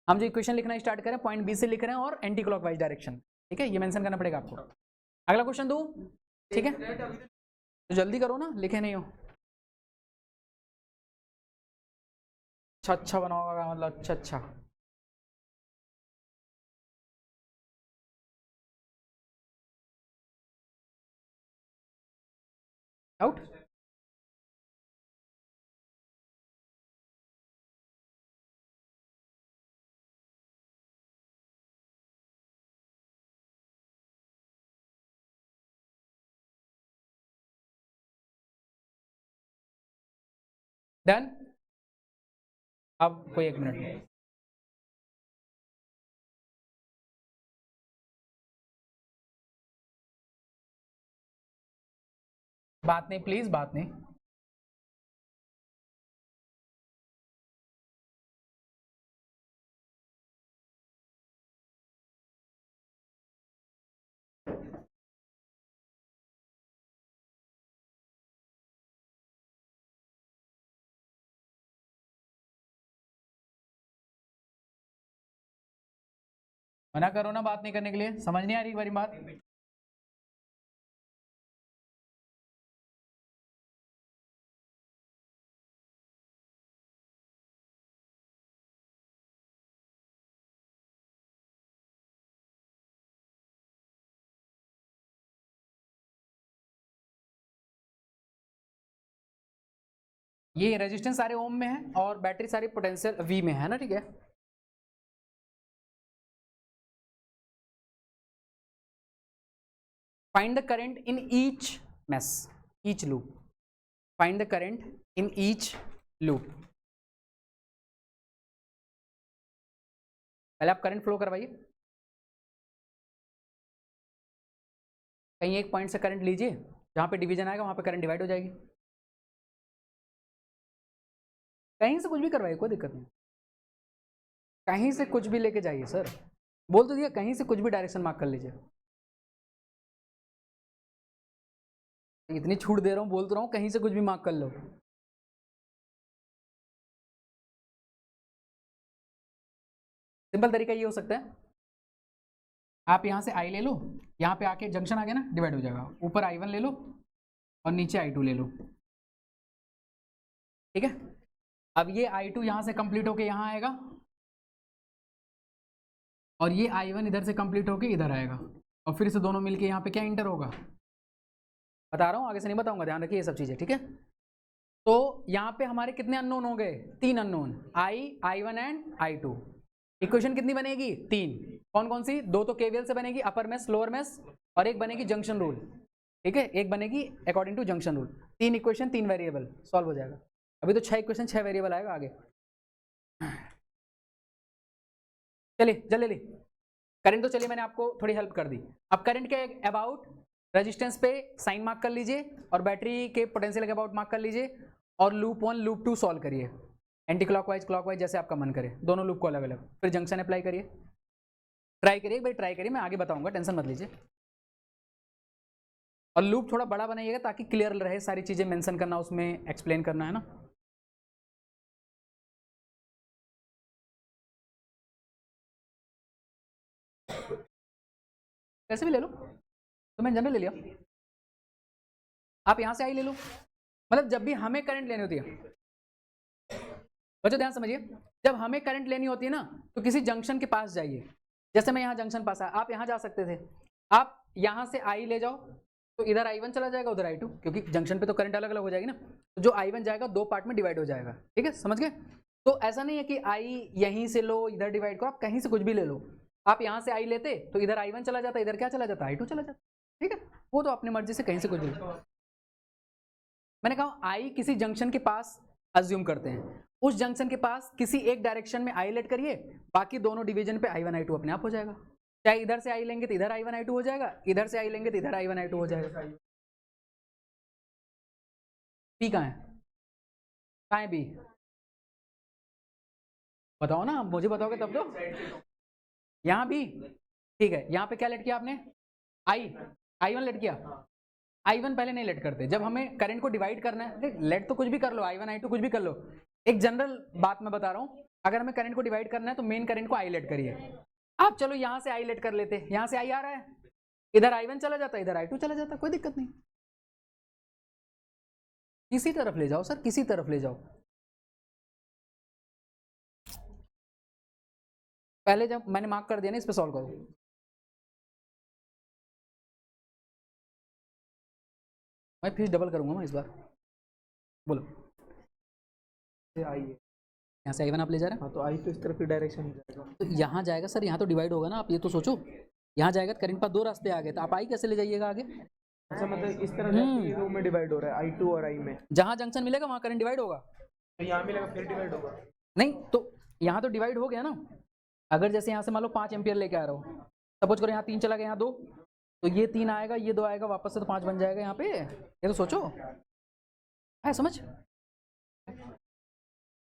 हम जो इक्वेशन लिखना स्टार्ट करें पॉइंट बी से लिख रहे हैं और एंटी क्लॉकवाइज डायरेक्शन, ठीक है, ये मेंशन करना पड़ेगा आपको। अगला क्वेश्चन दो, ठीक है, तो जल्दी करो ना, लिखे नहीं हो। अच्छा अच्छा बनाओगा मतलब, अच्छा अच्छा। आउट। डन। अब कोई 1 मिनट, बात नहीं प्लीज, बात नहीं। मना करो ना बात नहीं करने के लिए, समझ नहीं आ रही एक बात। ये रेजिस्टेंस सारे ओम में है और बैटरी सारी पोटेंशियल वी में है ना, ठीक है। Find the current in each mesh, each loop, find the current in each loop. पहले आप करंट फ्लो करवाइए, कहीं एक पॉइंट से करंट लीजिए, जहां पे डिवीजन आएगा वहां पे करंट डिवाइड हो जाएगी। कहीं से कुछ भी करवाइए, कोई दिक्कत नहीं, कहीं से कुछ भी लेके जाइए सर, बोल तो दिया, कहीं से कुछ भी डायरेक्शन मार्क कर लीजिए। इतनी छूट दे रहा हूँ, बोल तो रहा हूँ कहीं से कुछ भी मार्क कर लो। सिंपल तरीका ये हो सकता है, आप यहाँ से आई ले लो, यहाँ पे आके जंक्शन आ गया ना, डिवाइड हो जाएगा, ऊपर I1 ले लो और नीचे I2 ले लो, ठीक है। अब ये I2 यहाँ से कंप्लीट होके यहाँ आएगा और ये I1 इधर से कंप्लीट होके इधर आएगा और फिर से दोनों मिलके यहाँ पे क्या इंटर होगा, बता रहा हूँ, आगे से नहीं बताऊंगा, ध्यान रखिए ये सब चीजें, ठीक है। तो यहाँ पे हमारे कितने अननोन हो गए, 3 unknown, I1 and I2। Equation कितनी बनेगी, 3। कौन कौन सी, 2 तो केवीएल से बनेगी, अपर मेस लोअर मेस, और एक बनेगी जंक्शन रूल, ठीक है, एक बनेगी according to junction rule. 3 equation 3 variable, solve हो जाएगा। अभी तो 6 इक्वेशन 6 वेरिएबल आएगा आगे। चलिए जल्दी करंट, तो चलिए मैंने आपको थोड़ी हेल्प कर दी। अब करंट के अबाउट रेजिस्टेंस पे साइन मार्क कर लीजिए और बैटरी के पोटेंशियल के अबाउट मार्क कर लीजिए और लूप 1 लूप 2 सॉल्व करिए, एंटी क्लॉकवाइज क्लॉकवाइज जैसे आपका मन करे, दोनों लूप को अलग अलग, फिर जंक्शन अप्लाई करिए। ट्राई करिए भाई, ट्राई करिए, मैं आगे बताऊंगा, टेंशन मत लीजिए। और लूप थोड़ा बड़ा बनाइएगा ताकि क्लियर रहे, सारी चीजें मेंशन करना, उसमें एक्सप्लेन करना है ना। कैसे भी ले लो, तो मैंने जनरल ले लिया, आप यहां से आई ले लो। मतलब जब भी हमें करंट लेनी होती है, बच्चों ध्यान समझिए, जब हमें करंट लेनी होती है ना, तो किसी जंक्शन के पास जाइए। जैसे मैं यहाँ जंक्शन पास आया, आप यहाँ जा सकते थे, आप यहाँ से आई ले जाओ तो इधर I1 चला जाएगा, उधर I2, क्योंकि जंक्शन पे तो करंट अलग अलग हो जाएगी ना, तो जो I1 जाएगा 2 पार्ट में डिवाइड हो जाएगा, ठीक है, समझ गए। तो ऐसा नहीं है कि आई यहीं से लो इधर डिवाइड करो, आप कहीं से कुछ भी ले लो। आप यहाँ से आई लेते तो इधर I1 चला जाता, इधर क्या चला जाता, I2 चला जाता, ठीक है, वो तो अपनी मर्जी से कहीं से कुछ भी लो। मैंने कहा आई किसी जंक्शन के पास अज्यूम करते हैं, उस जंक्शन के पास किसी एक डायरेक्शन में आई लेट करिए, बाकी दोनों डिवीजन पे I1 I2 अपने आप हो जाएगा। चाहे इधर से आई लेंगे तो इधर I1 I2 हो जाएगा, इधर से आई लेंगे तो इधर I1 I2 हो जाएगा। बी कहाँ है, कहाँ है बी, बताओ ना, मुझे बताओगे तब तो। यहाँ बी, ठीक है, यहाँ पे क्या लेट किया आपने, I1 लेट किया। I1 पहले नहीं लेट करते, जब हमें करंट को डिवाइड करना है, लेट तो कुछ भी कर लो, I1 I2 कुछ भी कर लो, एक जनरल बात मैं बता रहा हूँ, अगर हमें करंट को डिवाइड करना है तो मेन करंट को आई लेट करिए। आप चलो यहाँ से आई लेट कर लेते, यहाँ से आई आ रहा है, इधर I1 चला जाता, इधर I2 चला जाता, कोई दिक्कत नहीं, किसी तरफ ले जाओ सर, किसी तरफ ले जाओ। पहले जब मैंने मार्क कर दिया ना, इस पे सॉल्व करो। मैं फीस डबल करूंगा मैं इस बार, बोलो। यहाँ से I1 आप ले जा रहे हैं, हाँ तो आई तो इस तरफ की डायरेक्शन जाएगा, तो यहाँ जाएगा सर, यहाँ तो डिवाइड होगा ना, आप ये तो सोचो, यहाँ जाएगा तो करंट पर 2 रास्ते आ गए, तो आप आई कैसे ले जाइएगा आगे। अच्छा मतलब इस तरह जाके दो में डिवाइड हो रहा है, I2 और I में, जहाँ जंक्शन मिलेगा वहाँ करंट डिवाइड होगा, तो यहाँ मिलेगा फिर डिवाइड होगा। नहीं तो यहाँ तो डिवाइड हो गया ना। अगर जैसे यहाँ से मान लो 5 एम्पियर लेके आ रहा हूँ, सपोज करो यहाँ 3 चला गया, यहाँ 2, तो ये 3 आएगा, ये 2 आएगा, वापस से तो 5 बन जाएगा यहाँ पे, ये तो सोचो है, समझ।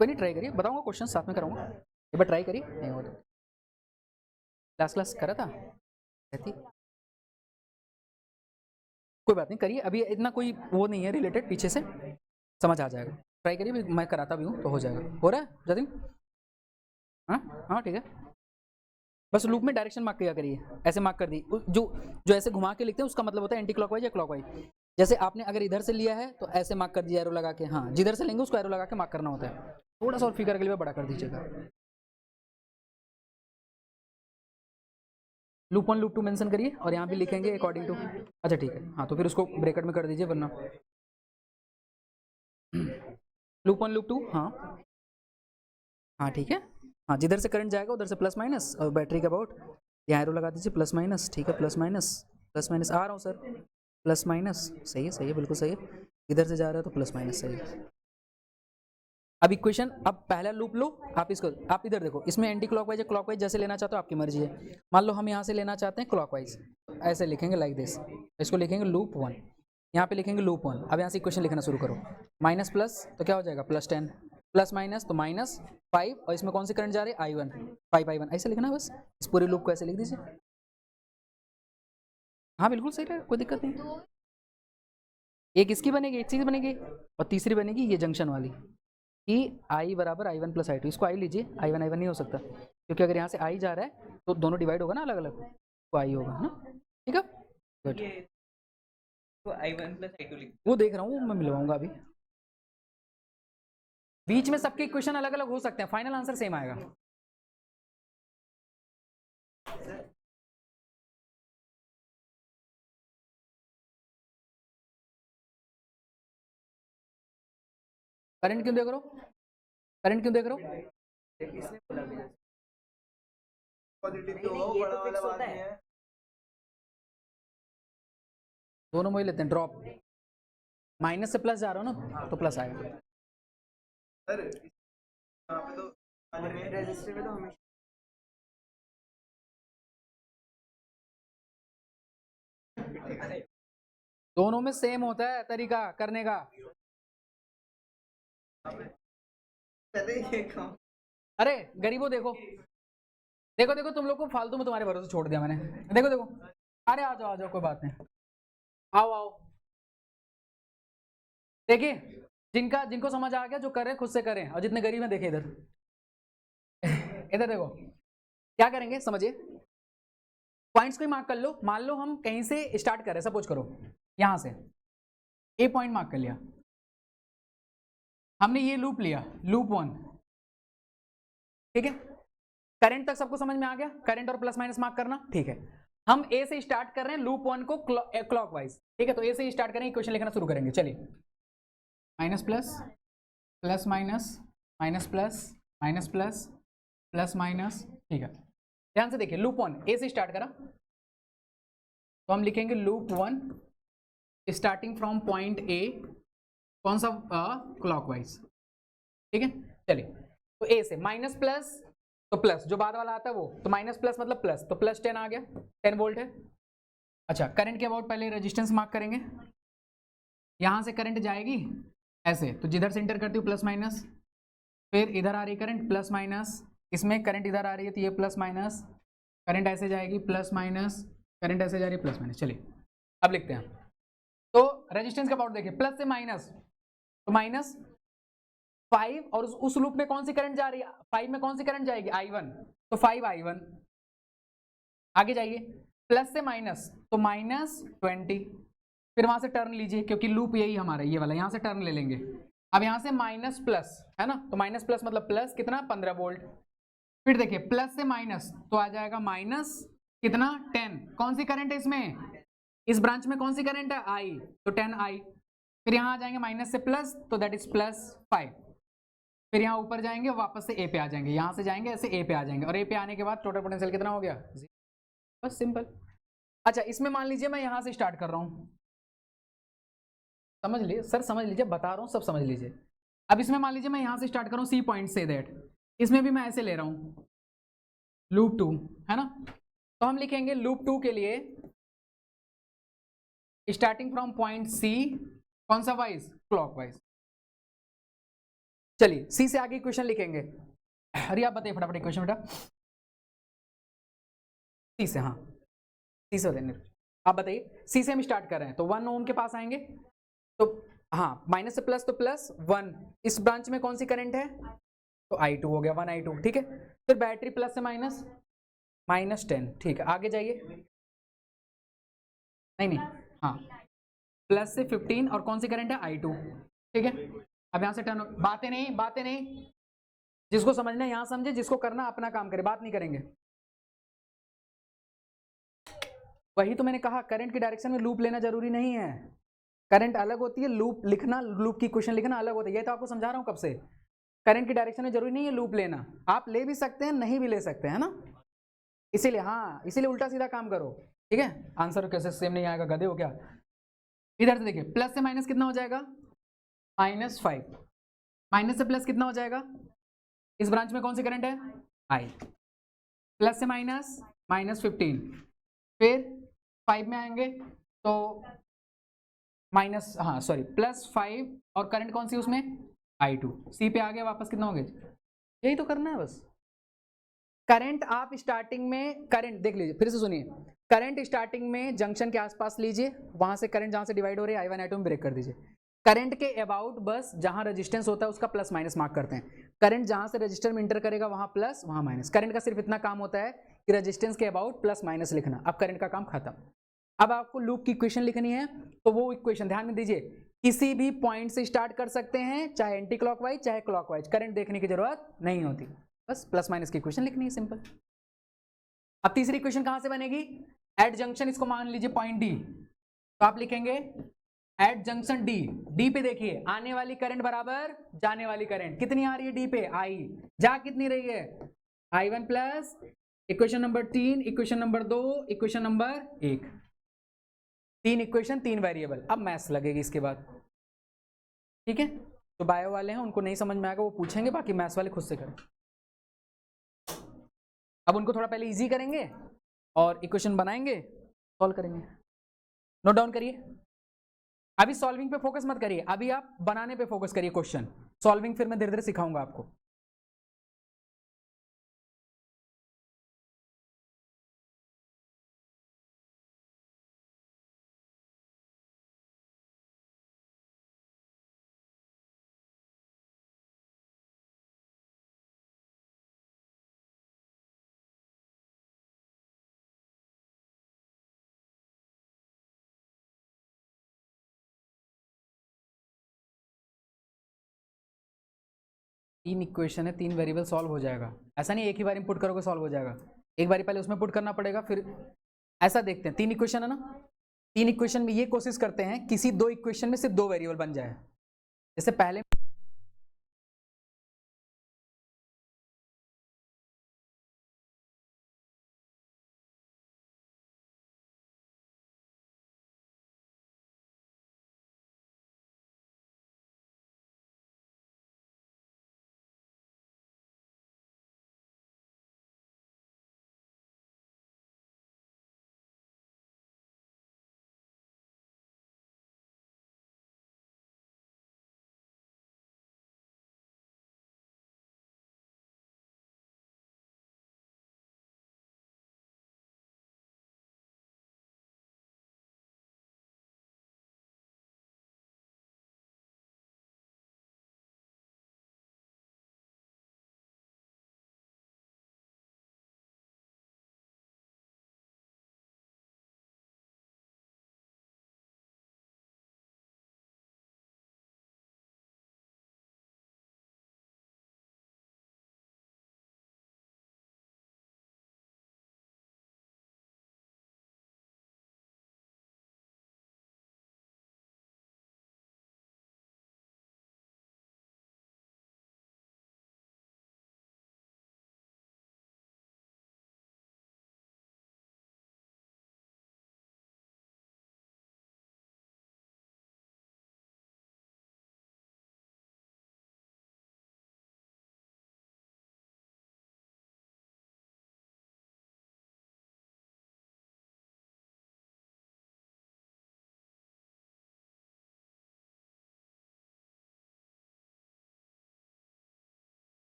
कोई नहीं, ट्राई करिए, बताऊंगा, क्वेश्चन साथ में कराऊंगा, एक बार ट्राई करिए, नहीं हो तो क्लास करा था रहती, कोई बात नहीं, करिए, अभी इतना कोई वो नहीं है रिलेटेड, पीछे से समझ आ जाएगा, ट्राई करिए, मैं कराता भी हूँ तो हो जाएगा, हो रहा है जतिन, हाँ हाँ ठीक है। बस लूप में डायरेक्शन मार्क किया करिए, ऐसे मार्क कर दी, जो ऐसे घुमा के लिखते हैं उसका मतलब होता है एंटी क्लॉकवाइज या क्लॉकवाइज। जैसे आपने अगर इधर से लिया है तो ऐसे मार्क कर दिया एरो लगा के, हाँ जिधर से लेंगे उसको एरो लगा के मार्क करना होता है, थोड़ा सा और फिगर के लिए बड़ा कर दीजिएगा। लूप 1 लूप 2 मेंशन करिए और यहाँ भी लिखेंगे अकॉर्डिंग टू, अच्छा ठीक है, हाँ तो फिर उसको ब्रैकेट में कर दीजिए, वरना लूप 1 लूप 2, हाँ हाँ ठीक है, हाँ जिधर से करंट जाएगा उधर से प्लस माइनस, और बैटरी का अबाउट यहाँ एरो लगा दीजिए, प्लस माइनस, ठीक है, प्लस माइनस आ रहा हूँ सर, प्लस माइनस सही है बिल्कुल सही है, इधर से जा रहा है तो प्लस माइनस सही है। अब इक्वेशन, अब पहला लूप लो, आप इसको, आप इधर देखो, इसमें एंटी क्लॉकवाइज या क्लॉकवाइज जैसे लेना चाहते हो आपकी मर्जी है। मान लो हम यहाँ से लेना चाहते हैं क्लॉकवाइज, ऐसे लिखेंगे लाइक दिस, इसको लिखेंगे लूप 1, यहाँ पे लिखेंगे लूप 1। अब यहाँ से इक्वेशन लिखना शुरू करो, माइनस प्लस तो क्या हो जाएगा +10, प्लस माइनस तो -5, और इसमें कौन सी करंट जा रही है, I1, 5I1, ऐसे लिखना है बस, इस पूरे लूप को ऐसे लिख दीजिए। हाँ बिल्कुल सही है, कोई दिक्कत नहीं। एक इसकी बनेगी, एक चीज़ बनेगी, और तीसरी बनेगी ये जंक्शन वाली कि I बराबर I1 प्लस I2। इसको I लीजिए, I1 I1 नहीं हो सकता क्योंकि अगर यहाँ से I जा रहा है तो दोनों डिवाइड होगा ना अलग अलग, तो I होगा ना। ठीक है, गुड। तो I1 प्लस I2 लिख, वो देख रहा हूँ मैं, मिलवाऊंगा अभी। बीच में सबके इक्वेशन अलग अलग हो सकते हैं, फाइनल आंसर सेम आएगा। करंट क्यों देख रहे हो, करंट क्यों देख रहे हो? इसने बोला भी पॉजिटिव तो वो बड़ा वाला बात नहीं है। दोनों में ही लेते हैं, ड्रॉप माइनस से प्लस जा रहा हो ना तो प्लस आएगा। सर यहाँ पे तो रेजिस्टर में तो हमेशा दोनों में सेम होता है तरीका करने का। पहले ये काम। अरे गरीबों देखो, देखो देखो तुम लोग को फालतू में तुम्हारे भरोसे छोड़ दिया मैंने। देखो देखो, अरे आ जाओ आ जाओ, कोई बात नहीं, आओ आओ। देखिए जिनका जिनको समझ आ गया जो कर रहे हैं खुद से करें, और जितने गरीब हैं देखे इधर इधर देखो क्या करेंगे समझिए। पॉइंट्स को ही मार्क कर लो। मान लो हम कहीं से स्टार्ट कर रहे हैं, सपोज करो यहां से ए पॉइंट मार्क कर लिया हमने, ये लूप लिया, लूप 1, ठीक है। करंट तक सबको समझ में आ गया, करंट और प्लस माइनस मार्क करना, ठीक है। हम ए से स्टार्ट कर रहे हैं लूप 1 को क्लॉकवाइज, ठीक है। तो ए से स्टार्ट करेंगे, इक्वेशन लिखना शुरू करेंगे। चलिए, minus plus, plus minus, minus plus, minus plus, plus minus, ठीक है। ध्यान से देखिए, लूप 1 ए से स्टार्ट करा तो हम लिखेंगे loop 1 starting from point A, कौन सा, क्लॉकवाइज, ठीक है। चलिए, तो ए से माइनस प्लस तो प्लस, जो बाद वाला आता है वो, तो माइनस प्लस मतलब प्लस, तो प्लस 10 आ गया, 10 वोल्ट है। अच्छा, करंट के अबाउट पहले रेजिस्टेंस मार्क करेंगे। यहां से करंट जाएगी ऐसे, तो जिधर से इंटर करती हूँ प्लस माइनस, फिर इधर आ रही करंट प्लस माइनस, इसमें करंट इधर आ रही है तो ये प्लस माइनस, करंट ऐसे जाएगी प्लस माइनस, करंट ऐसे जा रही है प्लस माइनस। चलिए अब लिखते हैं। तो रेजिस्टेंस का अबाउट देखिए, प्लस से माइनस, तो माइनस 5, और उस लूप में कौन सी करंट जा रही है, 5 में कौन सी करंट जाएगी, I1, तो 5 I1। आगे जाइए, प्लस से माइनस तो माइनस 20, फिर वहां से टर्न लीजिए क्योंकि लूप यही हमारा ये वाला, यहां से टर्न ले लेंगे। अब यहां से माइनस प्लस है ना, तो माइनस प्लस मतलब प्लस कितना, 15 वोल्ट। फिर देखिए प्लस से माइनस तो आ जाएगा माइनस कितना, 10। कौन सी करंट है इसमें, इस ब्रांच में कौन सी करंट है, I, तो 10I। फिर यहां आ जाएंगे माइनस से प्लस, तो दैट इज प्लस 5। फिर यहाँ ऊपर जाएंगे, वापस से ए पे आ जाएंगे, यहाँ से जाएंगे ऐसे ए पे आ जाएंगे, और ए पे आने के बाद टोटल पोटेंशियल कितना हो गया, बस सिंपल। अच्छा, इसमें मान लीजिए मैं यहाँ से स्टार्ट कर रहा हूँ, समझ लीजिए सर, समझ लीजिए, बता रहा हूँ सब समझ लीजिए। अब इसमें मान लीजिए मैं यहाँ से स्टार्ट कर रहा हूँ सी पॉइंट से, दैट इसमें भी मैं ऐसे ले रहा हूँ लूप 2, है ना। तो हम लिखेंगे लूप 2 के लिए स्टार्टिंग फ्रॉम पॉइंट सी, कौन सा वाइज, क्लॉकवाइज। चलिए सी से आगे इक्वेशन लिखेंगे। अरे आप बताइए फटाफट इक्वेशन बेटा, सी से, हाँ सी से बताइए, आप बताइए। सी से हम स्टार्ट कर रहे हैं तो 1 ओम के पास आएंगे, तो हाँ माइनस से प्लस तो प्लस 1, इस ब्रांच में कौन सी करंट है, तो I2 हो गया, 1 I2, ठीक है। फिर बैटरी प्लस से माइनस, माइनस 10, ठीक है। आगे जाइए, नहीं नहीं, हाँ प्लस से 15, और कौन सी करंट है, I2, ठीक है। अब यहां से टर्न, बातें नहीं, बातें नहीं, जिसको समझना है यहां समझे, जिसको करना अपना काम करे, बात नहीं करेंगे। वही तो मैंने कहा, करंट की डायरेक्शन में लूप लेना जरूरी नहीं है, करंट अलग होती है, लूप लिखना, लूप की क्वेश्चन लिखना अलग होता है। ये तो आपको समझा रहा हूं कब से, करंट की डायरेक्शन में जरूरी नहीं है लूप लेना, आप ले भी सकते हैं, नहीं भी ले सकते हैं ना। इसीलिए हाँ, इसीलिए उल्टा सीधा काम करो, ठीक है। आंसर कैसे सेम नहीं आएगा, गधे हो क्या। इधर से देखिए, प्लस से माइनस कितना हो जाएगा, -5, माइनस से प्लस कितना हो जाएगा, इस ब्रांच में कौन सी करंट है, I, प्लस से माइनस, -15, फिर 5 में आएंगे तो माइनस, हाँ सॉरी, +5, और करंट कौन सी उसमें, I2। सी पे आ गया वापस, कितना हो गया, यही तो करना है बस। करंट आप स्टार्टिंग में, करंट देख लीजिए फिर से सुनिए, करंट स्टार्टिंग में जंक्शन के आसपास लीजिए, वहां से करंट जहां से डिवाइड हो रही है I1 I2 में ब्रेक कर दीजिए। करंट के अबाउट बस जहां रेजिस्टेंस होता है उसका प्लस माइनस मार्क करते हैं। करंट जहां से रजिस्टर में इंटर करेगा वहां प्लस वहां माइनस। करंट का सिर्फ इतना काम होता है कि रेजिस्टेंस के अबाउट प्लस माइनस लिखना। अब करंट का काम खत्म। अब आपको लूप की इक्वेशन लिखनी है, तो वो इक्वेशन ध्यान में दीजिए, किसी भी पॉइंट से स्टार्ट कर सकते हैं, चाहे एंटी क्लॉकवाइज चाहे क्लॉकवाइज, करंट देखने की जरूरत नहीं होती, बस प्लस माइनस की इक्वेशन लिखनी है, सिंपल। अब तीसरी इक्वेशन कहां से बनेगी? एट जंक्शन, इसको मान लीजिए पॉइंट डी, तो आप लिखेंगे एट जंक्शन डी, डी पे देखिए आने वाली करंट बराबर जाने वाली करंट, कितनी आ रही है डी पे? आई, जा कितनी रही है? I1 plus equation number 3, equation number 2, equation number 1, 3 equation 3 variable. अब मैथ्स लगेगी इसके बाद, ठीक है? तो बायो वाले हैं उनको नहीं समझ में आएगा वो पूछेंगे, बाकी मैथ्स वाले खुद से करें। अब उनको थोड़ा पहले इजी करेंगे और इक्वेशन बनाएंगे, सॉल्व करेंगे। नोट डाउन करिए, अभी सॉल्विंग पे फोकस मत करिए, अभी आप बनाने पे फोकस करिए क्वेश्चन। सॉल्विंग फिर मैं धीरे धीरे सिखाऊंगा आपको। तीन इक्वेशन है, 3 वेरिएबल, सॉल्व हो जाएगा। ऐसा नहीं एक ही बार में पुट करोगे सॉल्व हो जाएगा, एक बार पहले उसमें पुट करना पड़ेगा, फिर ऐसा देखते हैं। 3 इक्वेशन है ना, 3 इक्वेशन में ये कोशिश करते हैं किसी 2 इक्वेशन में सिर्फ 2 वेरिएबल बन जाए। जैसे पहले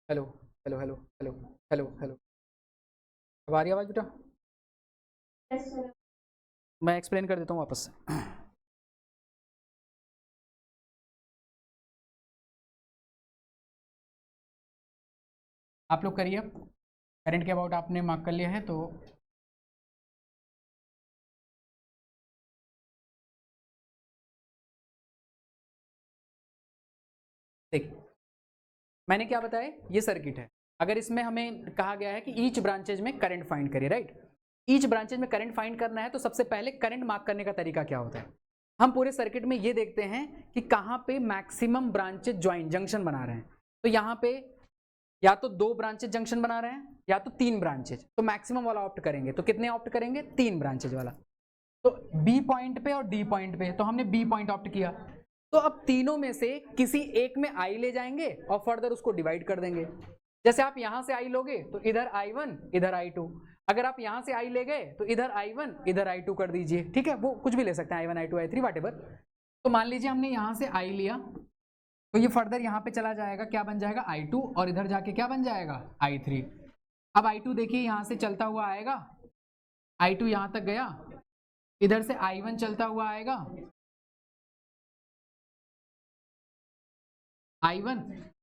hello hello hello hello hello hello, अब आ रही है आवाज़ बेटा? मैं एक्सप्लेन कर देता हूँ वापस से। आप लोग करिए, करंट के अबाउट आपने मार्क कर लिया है तो देखिए मैंने क्या बताया, ये सर्किट है। अगर इसमें हमें कहा गया है कि ईच ब्रांचेज में करंट फाइंड करिए, राइट? ईच ब्रांचेज में करंट फाइंड करना है तो सबसे पहले करंट मार्क करने का तरीका क्या होता है? हम पूरे सर्किट में ये देखते हैं कि कहाँ पे मैक्सिमम ब्रांचेज ज्वाइन जंक्शन बना रहे हैं। तो यहाँ पे या तो 2 ब्रांचेज जंक्शन बना रहे हैं या तो 3 ब्रांचेज, तो मैक्सिमम वाला ऑप्ट करेंगे। तो कितने ऑप्ट करेंगे? 3 ब्रांचेज वाला। तो बी पॉइंट पे और डी पॉइंट पे, तो हमने बी पॉइंट ऑप्ट किया। तो अब तीनों में से किसी एक में आई ले जाएंगे और फर्दर उसको डिवाइड कर देंगे। जैसे आप यहां से आई लोगे तो इधर I1 इधर I2, अगर आप यहां से आई ले गए तो इधर I1 इधर I2 कर दीजिए, ठीक है? वो कुछ भी ले सकते हैं, I1 I2 I3 व्हाटएवर। तो मान लीजिए हमने यहां से आई लिया तो ये फर्दर यहाँ पे चला जाएगा, क्या बन जाएगा? I2, और इधर जाके क्या बन जाएगा? I3। अब I2 देखिए यहाँ से चलता हुआ आएगा, I2 यहाँ तक गया, इधर से I1 चलता हुआ आएगा, I1।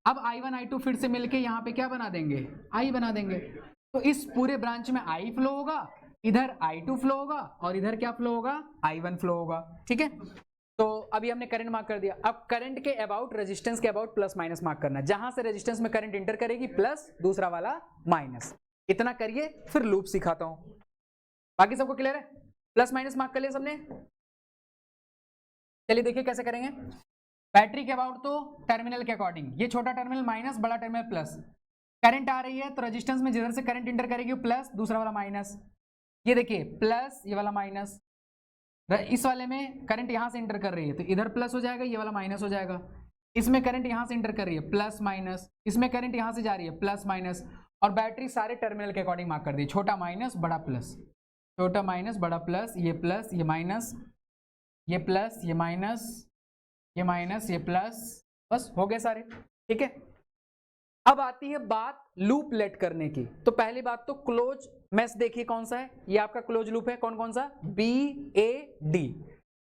अब I1 I2 फिर से मिलके यहाँ पे क्या बना देंगे? I बना देंगे। तो इस पूरे ब्रांच में I फ्लो होगा, इधर I2 फ्लो होगा और इधर क्या फ्लो होगा? I1 फ्लो होगा, ठीक है? तो अभी हमने करंट मार्क कर दिया। अब करंट के अबाउट, रेजिस्टेंस के अबाउट प्लस माइनस मार्क करना है। जहां से रेजिस्टेंस में करंट इंटर करेगी प्लस, दूसरा वाला माइनस। इतना करिए, फिर लूप सिखाता हूं। बाकी सबको क्लियर है? प्लस माइनस मार्क कर लिया सबने? चलिए देखिए कैसे करेंगे। बैटरी के अबाउट तो टर्मिनल के अकॉर्डिंग, ये छोटा टर्मिनल माइनस, बड़ा टर्मिनल प्लस। करंट आ रही है तो रेजिस्टेंस में जिधर से करंट इंटर करेगी प्लस, दूसरा वाला माइनस। ये देखिए प्लस, ये वाला माइनस। इस वाले में करंट यहां से इंटर कर रही है तो इधर प्लस हो जाएगा, ये वाला माइनस हो जाएगा। इसमें करंट यहां से इंटर कर रही है प्लस माइनस, इसमें करंट यहां से जा रही है प्लस माइनस। और बैटरी सारे टर्मिनल के अकॉर्डिंग मार्क कर दी, छोटा माइनस बड़ा प्लस, छोटा माइनस बड़ा प्लस, ये प्लस ये माइनस, ये प्लस ये माइनस, ये माइनस ये प्लस, बस हो गए सारे, ठीक है? अब आती है बात लूप लेट करने की। तो पहली बात तो क्लोज मेश देखिए कौन सा है, ये आपका क्लोज लूप है। कौन कौन सा? BAD।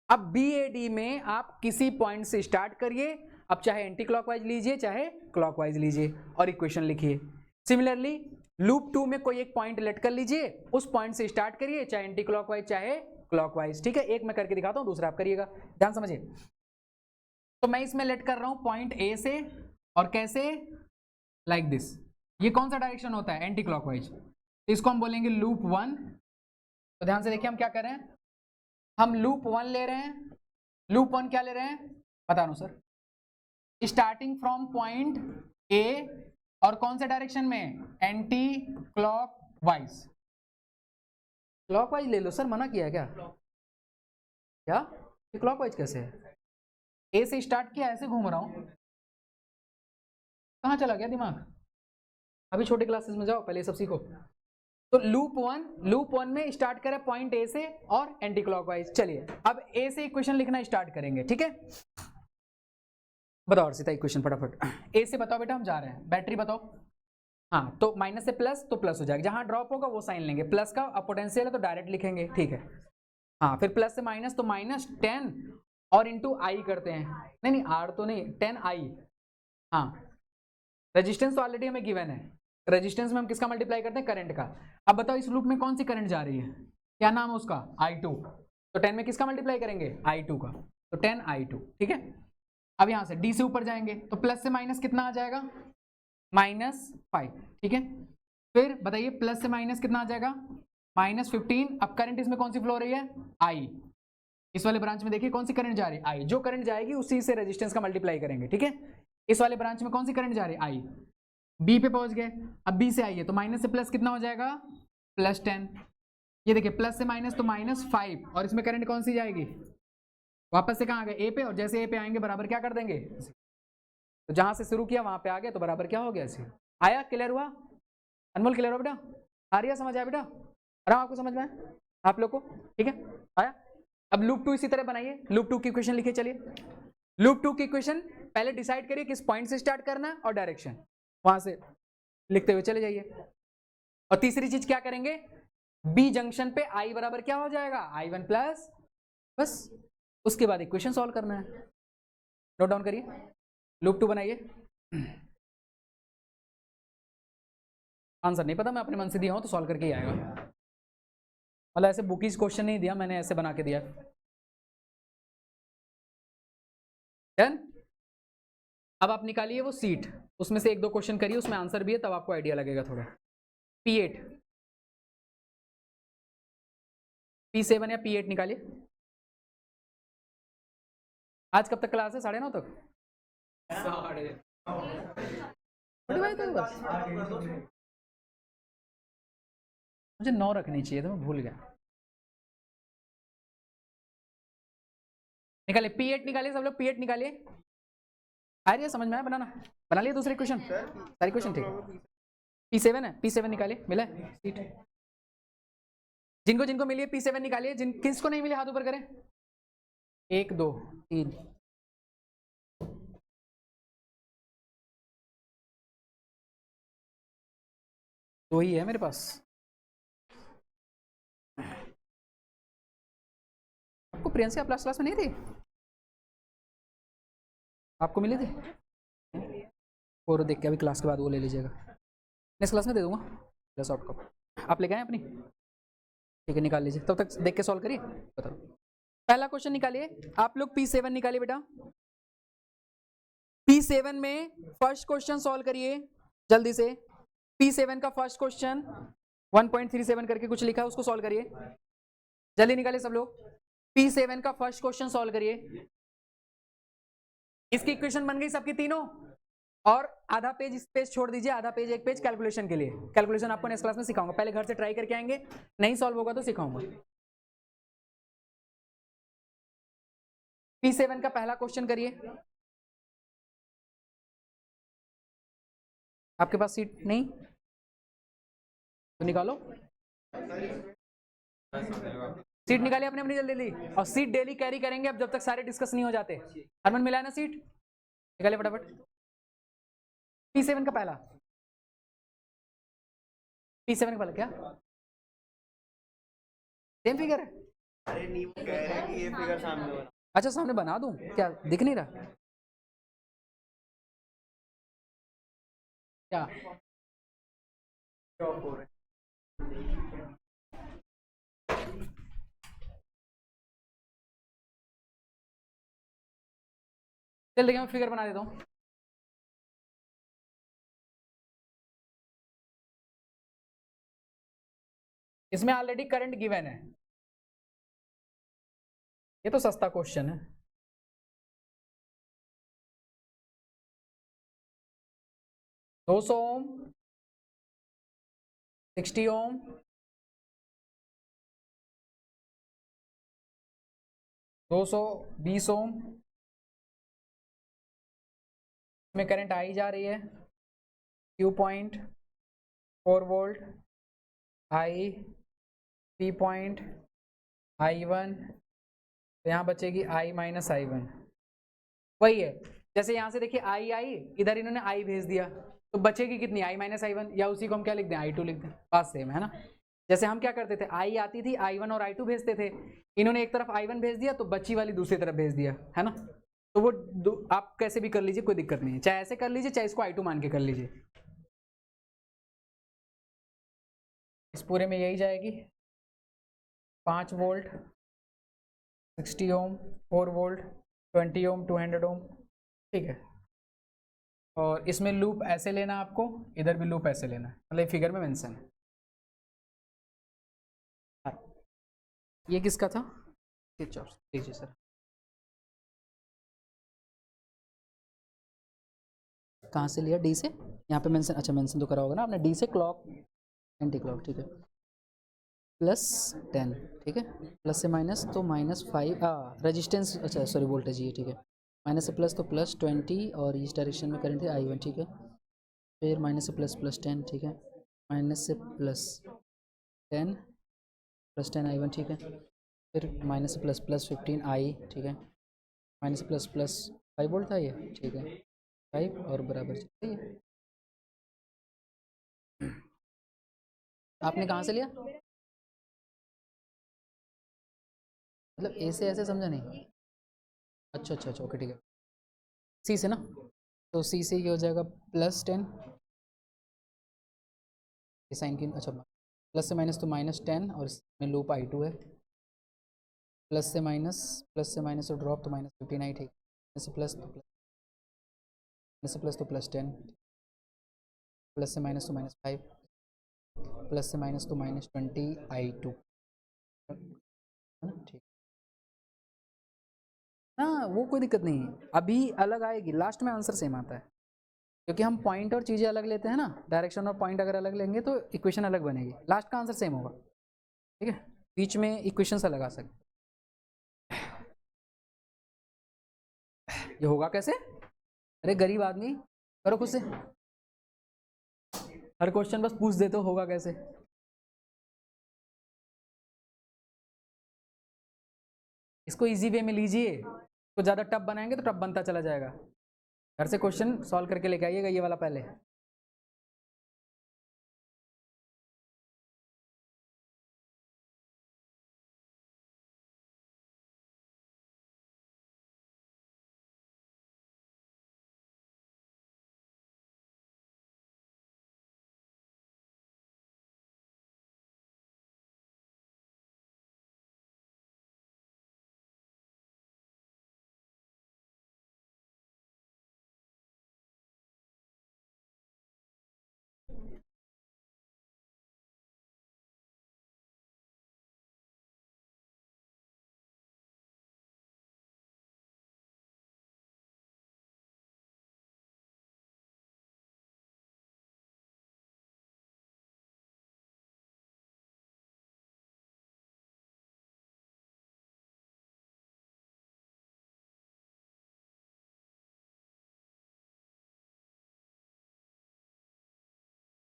अब BAD में आप किसी पॉइंट से स्टार्ट करिए, अब चाहे एंटी क्लॉकवाइज लीजिए चाहे क्लॉकवाइज लीजिए और इक्वेशन लिखिए। सिमिलरली लूप 2 में कोई एक पॉइंट लेट कर लीजिए, उस पॉइंट से स्टार्ट करिए, चाहे एंटी क्लॉकवाइज चाहे क्लॉकवाइज, ठीक है? एक मैं करके दिखाता हूं, दूसरा आप करिएगा, ध्यान समझिए। तो मैं इसमें लेट कर रहा हूं पॉइंट A से, और कैसे? Like this. ये कौन सा डायरेक्शन होता है? Anti clockwise. तो इसको हम बोलेंगे लूप 1। तो ध्यान से देखिए हम क्या कर रहे हैं, हम लूप 1 ले रहे हैं। लूप 1 क्या ले रहे हैं बता रहा हूं sir, starting from point A और कौन से डायरेक्शन में? Anti clockwise. क्लॉकवाइज ले लो सर, मना किया है क्या? क्या क्लॉकवाइज कैसे है? A से स्टार्ट किया, ऐसे घूम रहा हूं, कहाँ चला गया दिमाग? अभी छोटे क्लासेस में जाओ, पहले ये सब सीखो। तो लूप 1 में स्टार्ट करें पॉइंट A से और एंटी क्लॉकवाइज। चलिए अब A से इक्वेशन लिखना स्टार्ट करेंगे, ठीक है? बताओ अर्षिता इक्वेशन फटाफट। A से बताओ बेटा, हम जा रहे हैं। बैटरी बताओ। हाँ, तो माइनस से प्लस तो प्लस हो जाएगा, जहां ड्रॉप होगा वो साइन लेंगे। प्लस का अब पोटेंशियल है तो डायरेक्ट लिखेंगे, ठीक है? हाँ, फिर प्लस से माइनस तो माइनस 10 और इंटू आई करते हैं। नहीं नहीं, आर तो नहीं, 10i। हाँ, रेजिस्टेंस तो ऑलरेडी हमें गिवन है, रेजिस्टेंस में हम किसका मल्टीप्लाई करते हैं? करंट का। अब बताओ इस लूप में कौन सी करंट जा रही है? क्या नाम है उसका? I2। तो 10 में किसका मल्टीप्लाई करेंगे? I2 का। तो 10i2, ठीक है? अब यहां से D से ऊपर जाएंगे तो प्लस से माइनस कितना आ जाएगा? -5, ठीक है? फिर बताइए प्लस से माइनस कितना आ जाएगा? -15। अब करंट इसमें कौन सी फ्लो हो रही है? I। इस वाले ब्रांच में देखिए कौन सी करंट जा रही है? I। जो करंट जाएगी उसी से रेजिस्टेंस का मल्टीप्लाई करेंगे, ठीक है? इस वाले ब्रांच में कौन सी करंट जा रही है? I। B पे पहुंच गए, अब B से आइए तो माइनस से प्लस कितना हो जाएगा? +10। ये देखिए प्लस से माइनस तो -5, और इसमें करंट कौन सी जाएगी? वापस से कहाँ आ गए? A पे, और जैसे A पे आएंगे बराबर क्या कर देंगे? तो जहां से शुरू किया वहां पे आ गया तो बराबर क्या हो गया? ऐसे आया? क्लियर हुआ? अनमोल क्लियर हो बेटा? आ रही है समझ? आया बेटा? आराम आपको समझ में आया आप लोग को? ठीक है, आया? अब लूप 2 इसी तरह बनाइए। लूप 2 की इक्वेशन लिखिए। चलिए लूप 2 की इक्वेशन पहले डिसाइड करिए किस पॉइंट से स्टार्ट करना है और डायरेक्शन, वहां से लिखते हुए चले जाइए। और तीसरी चीज क्या करेंगे, बी जंक्शन पे आई बराबर क्या हो जाएगा, I1 प्लस, बस उसके बाद इक्वेशन सॉल्व करना है। नोट डाउन करिए, लूप 2 बनाइए। आंसर नहीं पता, मैं अपने मन से दिया हूं तो सॉल्व करके ही आएगा, मतलब ऐसे बुकीज क्वेश्चन नहीं दिया मैंने, ऐसे बना के दिया। डन। अब आप निकालिए वो सीट, उसमें से एक दो क्वेश्चन करिए, उसमें आंसर भी है, तब आपको आइडिया लगेगा थोड़ा। P8 P7 या P8 निकालिए। आज कब तक क्लास है, 9:30 तक? भाई तो बस मुझे 9 रखनी चाहिए, तो मैं भूल गया। निकालिए P8 निकालिए, सब लोग P8 निकालिए। आ रही है समझ में आया बनाना? बना लिया दूसरे क्वेश्चन, सारी क्वेश्चन ठीक है। P7 है, P7 निकालिए, मिला है सीट। जिनको जिनको मिली है P7 निकालिए, किसको नहीं मिले हाथ ऊपर करें। 1 2 3 दो ही है मेरे पास। आपको प्रियंका प्लस क्लास में नहीं थी, आपको मिली थी? और देख के अभी क्लास के बाद वो ले लीजिएगा, नेक्स्ट क्लास में दे दूंगा सॉफ्ट कॉपी। आप लेके आए अपनी, ठीक है निकाल लीजिए, तब तक देख के सॉल्व करिए। बताओ पहला क्वेश्चन निकालिए आप लोग, P7 निकालिए बेटा। P7 में फर्स्ट क्वेश्चन सॉल्व करिए जल्दी से। P7 का फर्स्ट क्वेश्चन 1.37 करके कुछ लिखा है, उसको सॉल्व करिए जल्दी, निकालिए सब लोग। P7 का फर्स्ट क्वेश्चन सॉल्व करिए। इसकी इक्वेशन बन गई सबकी तीनों, और आधा पेज इस पेज छोड़ दीजिए, आधा पेज एक पेज कैलकुलेशन के लिए। कैलकुलेशन आपको नेक्स्ट क्लास में सिखाऊंगा, पहले घर से ट्राई करके आएंगे, नहीं सॉल्व होगा तो सिखाऊंगा। P7 का पहला क्वेश्चन करिए। आपके पास सीट नहीं तो निकालो, सीट निकालिए अपने अपनी जल्दी जल्दी, और सीट डेली कैरी करेंगे अब जब तक सारे डिस्कस नहीं हो जाते। हरमन मिला है ना सीट, निकालिए फटाफट। P7 का पहला, P7 का पहला क्या सेम फिगर है? अरे नहीं, वो कह रहे हैं कि ये फिगर सामने बना। अच्छा सामने बना दूं क्या, दिख नहीं रहा क्या? चल देखिए मैं फिगर बना देता हूँ। इसमें ऑलरेडी करंट गिवन है, ये तो सस्ता क्वेश्चन है। दो 200 ओम, 60 ओम, 220 ओम में करंट आई जा रही है, Q.4 वोल्ट, आई P.I1, तो यहाँ बचेगी I माइनस I1। वही है, जैसे यहाँ से देखिए आई इधर इन्होंने आई भेज दिया, तो बचेगी कितनी I माइनस I1, या उसी को हम क्या लिख दें I2 लिख दें, बात सेम है ना। जैसे हम क्या करते थे, आई आती थी I1 और I2 भेजते थे, इन्होंने एक तरफ I1 भेज दिया तो बच्ची वाली दूसरी तरफ भेज दिया है ना। तो वो आप कैसे भी कर लीजिए, कोई दिक्कत नहीं है, चाहे ऐसे कर लीजिए चाहे इसको I2 मान के कर लीजिए। इस पूरे में यही जाएगी 5 वोल्ट, 60 ओम, 4 वोल्ट, 20 ओम, 200 ओम, ठीक है। और इसमें लूप ऐसे लेना आपको, इधर भी लूप ऐसे लेना, मतलब फिगर में मेंशन है। ये किसका था, लीजिए सर। कहाँ से लिया, डी से, यहाँ पे मेंशन, अच्छा मेंशन तो करा होगा ना आपने, डी से क्लॉक एंटी क्लॉक, ठीक है। +10, ठीक है, प्लस से माइनस तो -5, रेजिस्टेंस, अच्छा सॉरी वोल्टेज ये, ठीक है। माइनस से प्लस तो +20, और इस डायरेक्शन में करंट है I1, ठीक है। फिर माइनस से +10, ठीक है, माइनस से +10 +10 I1, ठीक है। फिर माइनस से +15 I, ठीक है, माइनस से +5 वोल्ट था ये, ठीक है, 5 और बराबर चाहिए। आपने कहाँ से लिया, मतलब ए से ऐसे समझा नहीं। अच्छा अच्छा अच्छा, ओके ठीक है। सी से ना, तो सी से ये हो जाएगा +10, साइन की अच्छा प्लस से माइनस तो -10, और इसमें लूप I2 है। प्लस से माइनस तो ड्रॉप, तो -15 आई, ठीक। माइनस से प्लस तो प्लस, माइनस से प्लस तो +10, प्लस से माइनस तो -5, प्लस से माइनस तो -20 I2, ठीक। हाँ वो कोई दिक्कत नहीं है, अभी अलग आएगी, लास्ट में आंसर सेम आता है, क्योंकि हम पॉइंट और चीज़ें अलग लेते हैं ना, डायरेक्शन और पॉइंट अगर अलग लेंगे तो इक्वेशन अलग बनेगी, लास्ट का आंसर सेम होगा, ठीक है, बीच में इक्वेशन अलग आ सकते। ये होगा कैसे, अरे गरीब आदमी, करो खुद से, हर क्वेश्चन बस पूछ देते हो होगा कैसे। इसको इजी वे में लीजिए, तो ज़्यादा टफ बनाएंगे तो टफ बनता चला जाएगा। घर से क्वेश्चन सॉल्व करके लेके आइएगा ये वाला पहले।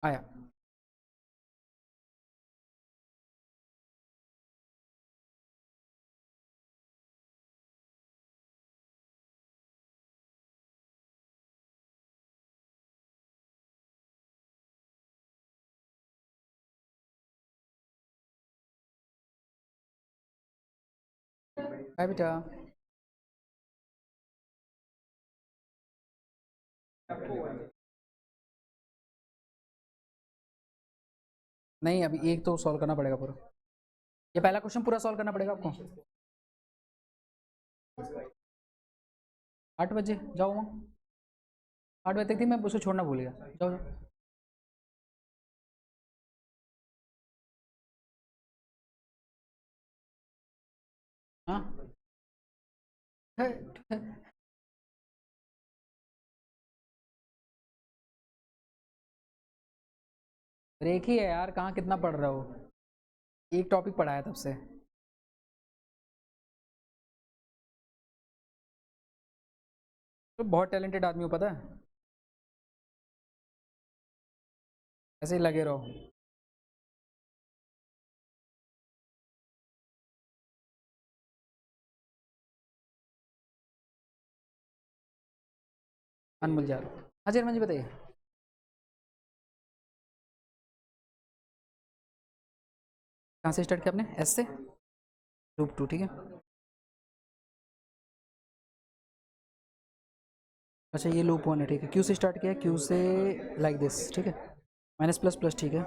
आया, आया बेटा। नहीं अभी एक तो सॉल्व करना पड़ेगा पूरा, ये पहला क्वेश्चन पूरा सॉल्व करना पड़ेगा आपको। 8 बजे जाओ वहाँ, 8 बजे तक थी, मैं उसको छोड़ना भूल गया, जाओ जाओ। हाँ ब्रेक ही है यार, कहाँ कितना पढ़ रहा हो, एक टॉपिक पढ़ा है तब से। तो बहुत टैलेंटेड आदमी हो पता है, ऐसे ही लगे रहो। अनमोल जा रहा, हाँ जी अरमान जी बताइए। कहाँ से स्टार्ट किया आपने, एस से, लूप 2, ठीक है। अच्छा ये लूप 1 है, ठीक है, क्यू से स्टार्ट किया, क्यू से लाइक दिस, ठीक है, माइनस प्लस प्लस, ठीक है।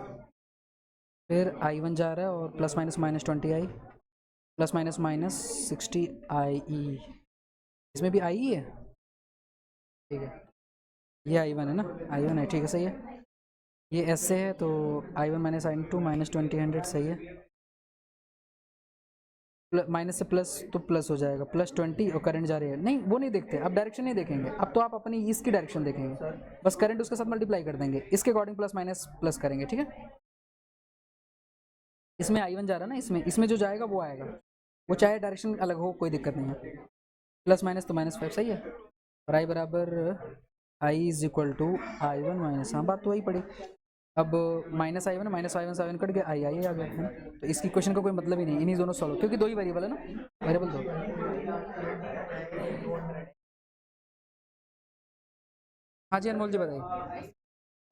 फिर I1 जा रहा है और plus minus -20 I, plus minus -60 IE, इसमें भी IE है, ठीक है। ये I1 है ना, I1 है, ठीक है, सही है। ये S से है तो I1 - I2 -20 100, सही है। माइनस से प्लस तो प्लस हो जाएगा, +20, और करंट जा रही है, नहीं वो नहीं देखते, अब डायरेक्शन नहीं देखेंगे, अब तो आप अपनी इसकी डायरेक्शन देखेंगे, बस करंट उसके साथ मल्टीप्लाई कर देंगे, इसके अकॉर्डिंग प्लस माइनस प्लस करेंगे, ठीक है। इसमें I1 जा रहा है ना, इसमें इसमें जो जाएगा वो आएगा, वो चाहे डायरेक्शन अलग हो कोई दिक्कत नहीं है, प्लस माइनस तो -5, सही है। और I बराबर I is equal to I1 minus, हाँ बात तो वही पड़ी। अब -I1 -I1 से I1 कट गया, आई आ गया है, तो इसकी क्वेश्चन का कोई मतलब ही नहीं, इन्हीं दोनों सॉल्व, क्योंकि दो ही वेरिएबल है ना, वेरिएबल दो। हाँ जी अनमोल जी बताइए।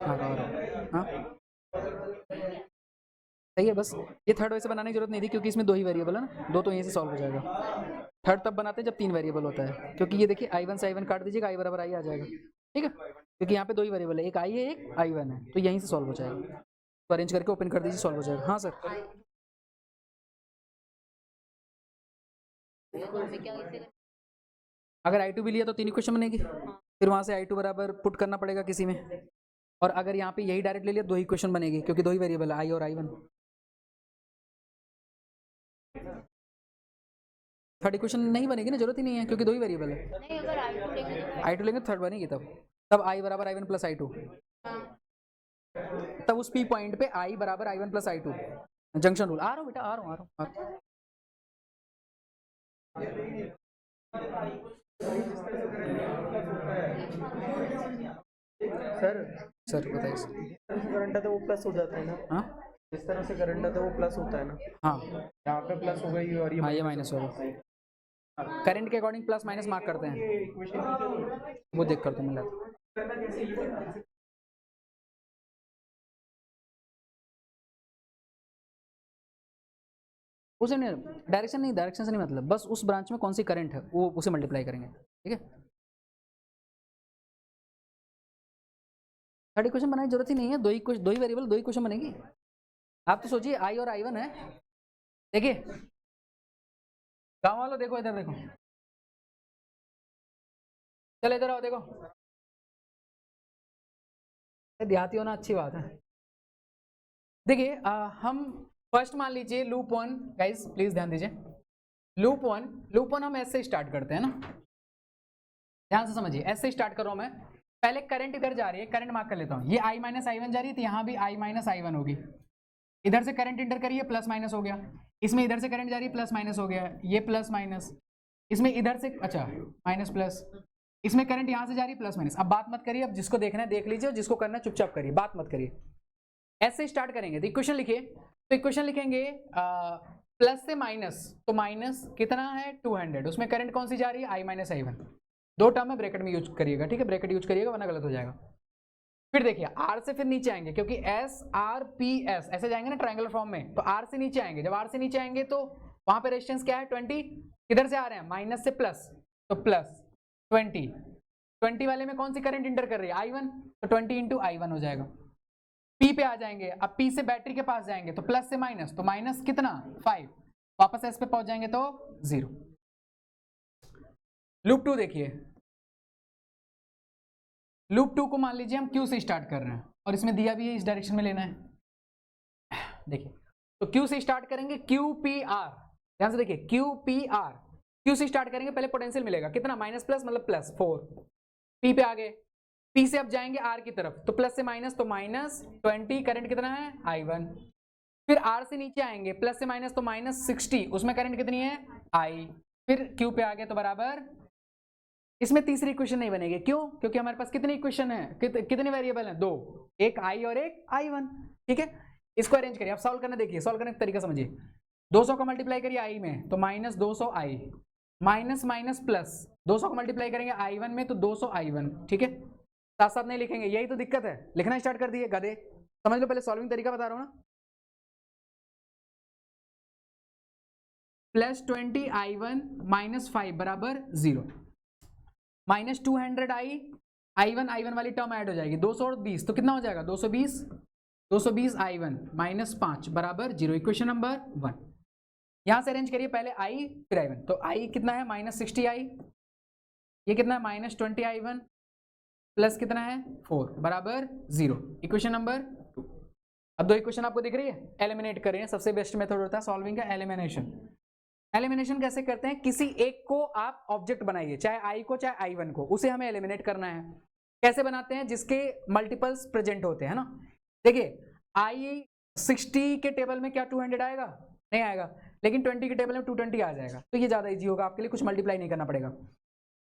हाँ हाँ हाँ। सही है। बस ये थर्ड वैसे बनाने की जरूरत नहीं थी क्योंकि इसमें 2 ही वेरिएबल है ना, 2 तो यहीं से सॉल्व हो जाएगा। थर्ड तब बनाते हैं जब 3 वेरिएबल होता है, क्योंकि ये देखिए i1 से i1 काट दीजिएगा, i बराबर i आ जाएगा, ठीक है, क्योंकि यहाँ पे 2 ही वेरिएबल है, एक i है एक i1 है, तो यहीं से सॉल्व हो जाएगा। तो अरेंज करके ओपन कर दीजिए, सॉल्व हो जाएगा। हाँ सर, अगर i2 भी लिया तो 3 इक्वेशन बनेगी, फिर वहाँ से i2 बराबर पुट करना पड़ेगा किसी में, और अगर यहाँ पे यही डायरेक्ट ले लिया 2 ही इक्वेशन बनेगी, क्योंकि 2 ही वेरिएबल है i और i1। थर्ड इक्वेशन नहीं बनेगी ना, जरूरत ही नहीं है, क्योंकि 2 ही वेरिएबल है। नहीं, अगर i2 लेंगे तो थर्ड बनेगी, तब i बराबर i1 प्लस i2, तब उस P पॉइंट पे i बराबर i1 plus i2, junction rule. आ रहा हूँ बेटा, आ रहा हूँ। सर बताइए सर। करंट है तो वो प्लस हो जाता है ना। हाँ जिस तरह से करंट है तो वो प्लस होता है ना। हाँ यहाँ पे प्लस हो गई और हाँ, ये माइनस होगा। करंट के अकॉर्डिंग प्लस माइनस मार्क करते हैं, वो देख कर तो मिला। उसे नहीं, डायरेक्शन से नहीं मतलब, बस उस ब्रांच में कौन सी करंट है वो उसे मल्टीप्लाई करेंगे, ठीक है। थर्ड इक्वेशन बनाने की जरूरत ही नहीं है, 2 ही वेरिएबल 2 ही इक्वेशन बनेगी। आप तो सोचिए i और i1 है, देखिए गाँव वालों देखो, इधर देखो, चलो इधर आओ, देखो देहाती होना अच्छी बात है। देखिए हम फर्स्ट मान लीजिए लूप 1, गाइस प्लीज ध्यान दीजिए, लूप वन हम ऐसे स्टार्ट करते हैं ना, ध्यान से समझिए, ऐसे स्टार्ट कर रहा हूं मैं। पहले करंट इधर जा रही है, करंट मार्क कर लेता हूं, ये i माइनस i1 जा रही है, तो यहाँ भी i माइनस i1 होगी। इधर से करंट इंटर करिए, प्लस माइनस हो गया, इसमें इधर से करंट जा रही है, प्लस माइनस हो गया, ये प्लस माइनस, इसमें इधर से अच्छा माइनस प्लस, इसमें करंट यहाँ से जा रही है, प्लस माइनस। अब बात मत करिए, अब जिसको देखना है देख लीजिए, और जिसको करना है चुपचाप करिए, बात मत करिए। ऐसे स्टार्ट करेंगे तो इक्वेशन लिखिए, तो इक्वेशन लिखेंगे प्लस से माइनस, तो माइनस कितना है 200, उसमें करंट कौन सी जा रही है i माइनस i1, 2 टर्म में ब्रैकेट में यूज करिएगा, ठीक है, ब्रैकेट यूज करिएगा वरना गलत हो जाएगा। फिर देखिए r से फिर नीचे आएंगे, क्योंकि s r p s ऐसे जाएंगे ना ट्रायंगुलर फॉर्म में, तो r से नीचे आएंगे, जब r से नीचे आएंगे तो वहां पे रेजिस्टेंस क्या है 20, किधर से आ रहे हैं माइनस से प्लस, तो प्लस 20 वाले में कौन सी करंट इंटर कर रही है i1, तो 20 इंटू i1 हो जाएगा। P पे आ जाएंगे, अब P से बैटरी के पास जाएंगे तो प्लस से माइनस, तो माइनस कितना 5, वापस S पे पहुंच जाएंगे तो 0। लूप 2 देखिए, लूप 2 को मान लीजिए हम Q से स्टार्ट कर रहे हैं, और इसमें दिया भी है इस डायरेक्शन में लेना है, देखिए तो Q से स्टार्ट करेंगे, QPR, ध्यान से देखिए QPR, Q से स्टार्ट करेंगे, पहले पोटेंशियल मिलेगा कितना माइनस प्लस मतलब प्लस 4, P पे आ गए, P से अब जाएंगे R की तरफ, तो प्लस से माइनस, तो माइनस 20, करंट कितना है i1, फिर R से नीचे आएंगे, प्लस से माइनस तो माइनस 60, उसमें करंट कितनी है i, फिर Q पे आ गए तो बराबर, इसमें तीसरी इक्वेशन नहीं बनेगी, क्यों, क्योंकि हमारे पास कितनी इक्वेशन है, कितने वेरिएबल हैं 2, एक i और एक i1, ठीक है। इसको अरेंज करिए, अब सॉल्व करना, देखिए सॉल्व करने का तरीका समझिए, 200 को मल्टीप्लाई करिए i में तो minus 200 i, minus minus plus, 200 को मल्टीप्लाई करेंगे i1 में तो 200 i1, ठीक है, साथ साथ नहीं लिखेंगे, यही तो दिक्कत है, लिखना स्टार्ट कर दिए गधे, समझ लो, पहले सॉल्विंग तरीका बता रहा हूं ना, प्लस 20 i1 माइनस 5 बराबर 0, माइनस 200 i1 वाली टर्म ऐड हो जाएगी, 220 तो कितना हो जाएगा 220 i1 माइनस 5 बराबर 0, इक्वेशन नंबर 1। यहां से अरेंज करिए, पहले i फिर i1, तो i कितना है माइनस 60 i, ये कितना है माइनस 20 i1 प्लस कितना है 4 बराबर 0, इक्वेशन नंबर 2। अब 2 इक्वेशन आपको दिख रही है, एलिमिनेट कर रहे हैं, सबसे बेस्ट मेथड होता है सॉल्विंग का एलिमिनेशन। एलिमिनेशन कैसे करते हैं, किसी एक को आप ऑब्जेक्ट बनाइए, चाहे i को चाहे i1 को, उसे हमें एलिमिनेट करना है। कैसे बनाते हैं, जिसके मल्टीपल्स प्रेजेंट होते हैं ना, देखिए i 60 के टेबल में क्या 200 आएगा, नहीं आएगा, लेकिन 20 के टेबल में 220 आ जाएगा, तो ये ज्यादा इजी होगा आपके लिए, कुछ मल्टीप्लाई नहीं करना पड़ेगा,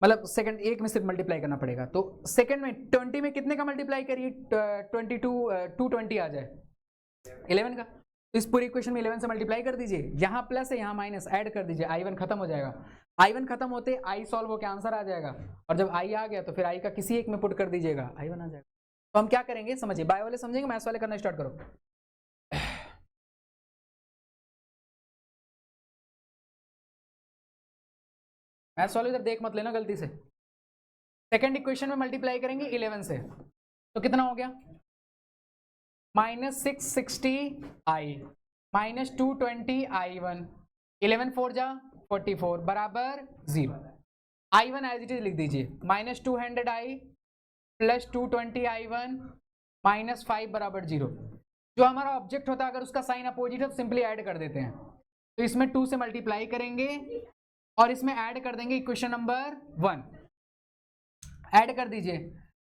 मतलब सेकंड एक में सिर्फ मल्टीप्लाई करना पड़ेगा, तो सेकंड में 20 में कितने का मल्टीप्लाई करिए, 220 आ जाए 11 का, तो इस पूरी इक्वेशन में 11 से मल्टीप्लाई कर दीजिए, यहाँ प्लस है यहाँ माइनस, ऐड कर दीजिए, i1 खत्म हो जाएगा, i1 खत्म होते i सॉल्व होकर आंसर आ जाएगा, और जब i आ गया तो फिर i का किसी एक में पुट कर दीजिएगा, i1 आ जाएगा। तो हम क्या करेंगे समझिए, बाय वाले समझेंगे, मैथ्स वाले करना स्टार्ट करो। मैथ सॉल्व इधर देख मत लेना गलती से। सेकंड इक्वेशन में मल्टीप्लाई करेंगे 11 से, तो कितना हो गया -660i -220i1, 11 4 जा 44 बराबर 0। i1 एज इट इज लिख दीजिए, -200i प्लस 220i1 -5 बराबर 0। जो हमारा ऑब्जेक्ट होता है अगर उसका साइन अपोजिट है तो सिंपली ऐड कर देते हैं। तो इसमें 2 से मल्टीप्लाई करेंगे और इसमें ऐड कर देंगे इक्वेशन नंबर 1, ऐड कर दीजिए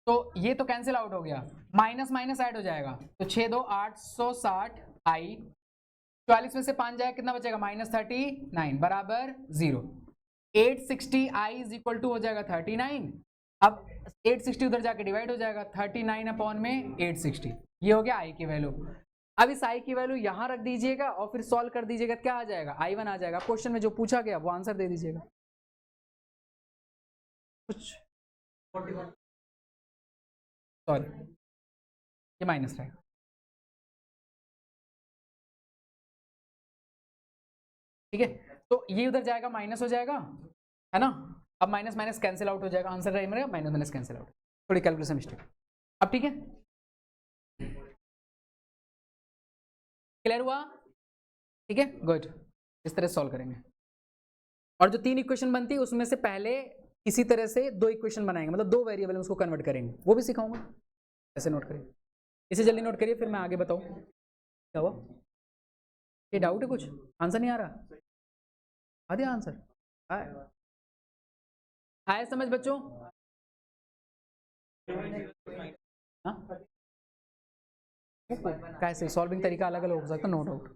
तो ये तो कैंसिल आउट हो गया, माइनस माइनस ऐड हो जाएगा, तो 6 2 860 आई, 44 में से 5 जाएगा कितना बचेगा -39 बराबर 0। 860 आई इज इक्वल टू हो जाएगा 39। अब 860 उधर जाके डिवाइड हो जाएगा, 39 अपॉन में 860, ये हो गया आई की वैल्यू। अब इस आई की वैल्यू यहां रख दीजिएगा और फिर सॉल्व कर दीजिएगा, क्या आ जाएगा i1 आ जाएगा। क्वेश्चन में जो पूछा गया वो आंसर दे दीजिएगा। कुछ सॉरी ये माइनस रहेगा, ठीक है। तो ये उधर जाएगा माइनस हो जाएगा, है ना। अब माइनस माइनस कैंसिल आउट हो जाएगा, आंसर रहेगा मेरा माइनस माइनस कैंसिल आउट। थोड़ी कैलकुलेशन मिस्टेक। अब ठीक है, क्लियर हुआ, ठीक है गुड। इस तरह सॉल्व करेंगे और जो 3 इक्वेशन बनती है उसमें से पहले इसी तरह से 2 इक्वेशन बनाएंगे, मतलब 2 वेरिएबल में उसको कन्वर्ट करेंगे, वो भी सिखाऊंगा। ऐसे नोट करिए, इसे जल्दी नोट करिए फिर मैं आगे बताऊं क्या हुआ। ये डाउट है कुछ, आंसर नहीं आ रहा, आ दिया आंसर, आया समझ बच्चों। हाँ कैसे सॉल्विंग तरीका अलग अलग हो सकता है, नो डाउट।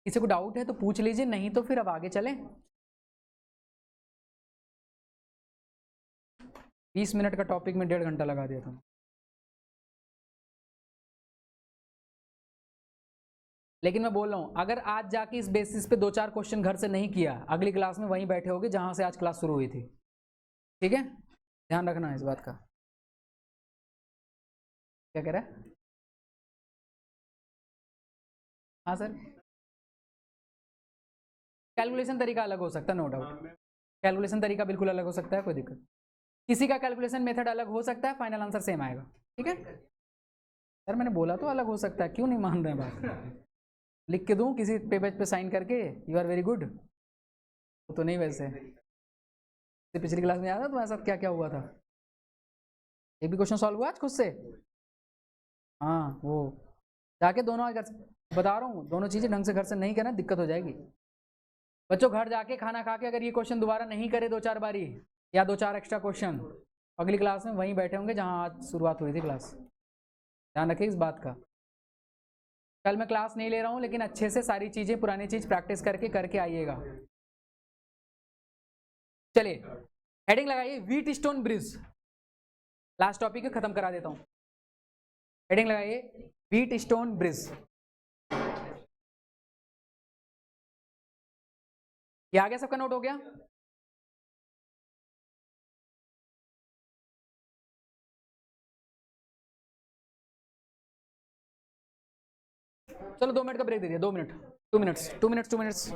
किसी को डाउट है तो पूछ लीजिए, नहीं तो फिर अब आगे चलें। 20 मिनट का टॉपिक में 1.5 घंटा लगा दिया था। लेकिन मैं बोल रहा हूं अगर आज जाके इस बेसिस पे 2-4 क्वेश्चन घर से नहीं किया, अगली क्लास में वहीं बैठे होगे जहां से आज क्लास शुरू हुई थी, ठीक है। ध्यान रखना है इस बात का। क्या कह रहा है, हाँ सर। कैलकुलेशन तरीका अलग हो सकता है, नो डाउट। कैलकुलेशन तरीका बिल्कुल अलग हो सकता है, कोई दिक्कत। किसी का कैलकुलेशन मेथड अलग हो सकता है, फाइनल आंसर सेम आएगा, ठीक है। सर मैंने बोला तो अलग हो सकता है, क्यों नहीं मान रहे हैं बात। लिख के दूं किसी पेपर पे साइन करके यू आर वेरी गुड, वो तो नहीं वैसे। पिछली क्लास में याद है तुम्हारे साथ क्या क्या हुआ था, एक भी क्वेश्चन सॉल्व हुआ आज खुद से। हाँ वो जाके दोनों आज बता रहा हूँ, दोनों चीज़ें ढंग से घर से नहीं करना दिक्कत हो जाएगी। बच्चों घर जाके खाना खा के अगर ये क्वेश्चन दोबारा नहीं करे 2-4 बारी या 2-4 एक्स्ट्रा क्वेश्चन, अगली क्लास में वहीं बैठे होंगे जहाँ आज शुरुआत हुई थी क्लास। ध्यान रखिए इस बात का। कल मैं क्लास नहीं ले रहा हूँ लेकिन अच्छे से सारी चीज़ें पुरानी चीज़ प्रैक्टिस करके आइएगा। चलिए हेडिंग लगाइए, wheat stone bridge. Last topic को खत्म करा देता हूँ। हेडिंग लगाइए व्हीट स्टोन ब्रिज। ये आ गया, सबका नोट हो गया। चलो 2 मिनट का ब्रेक दे दिया, 2 minute, 2 minutes, 2 minutes, 2 minutes.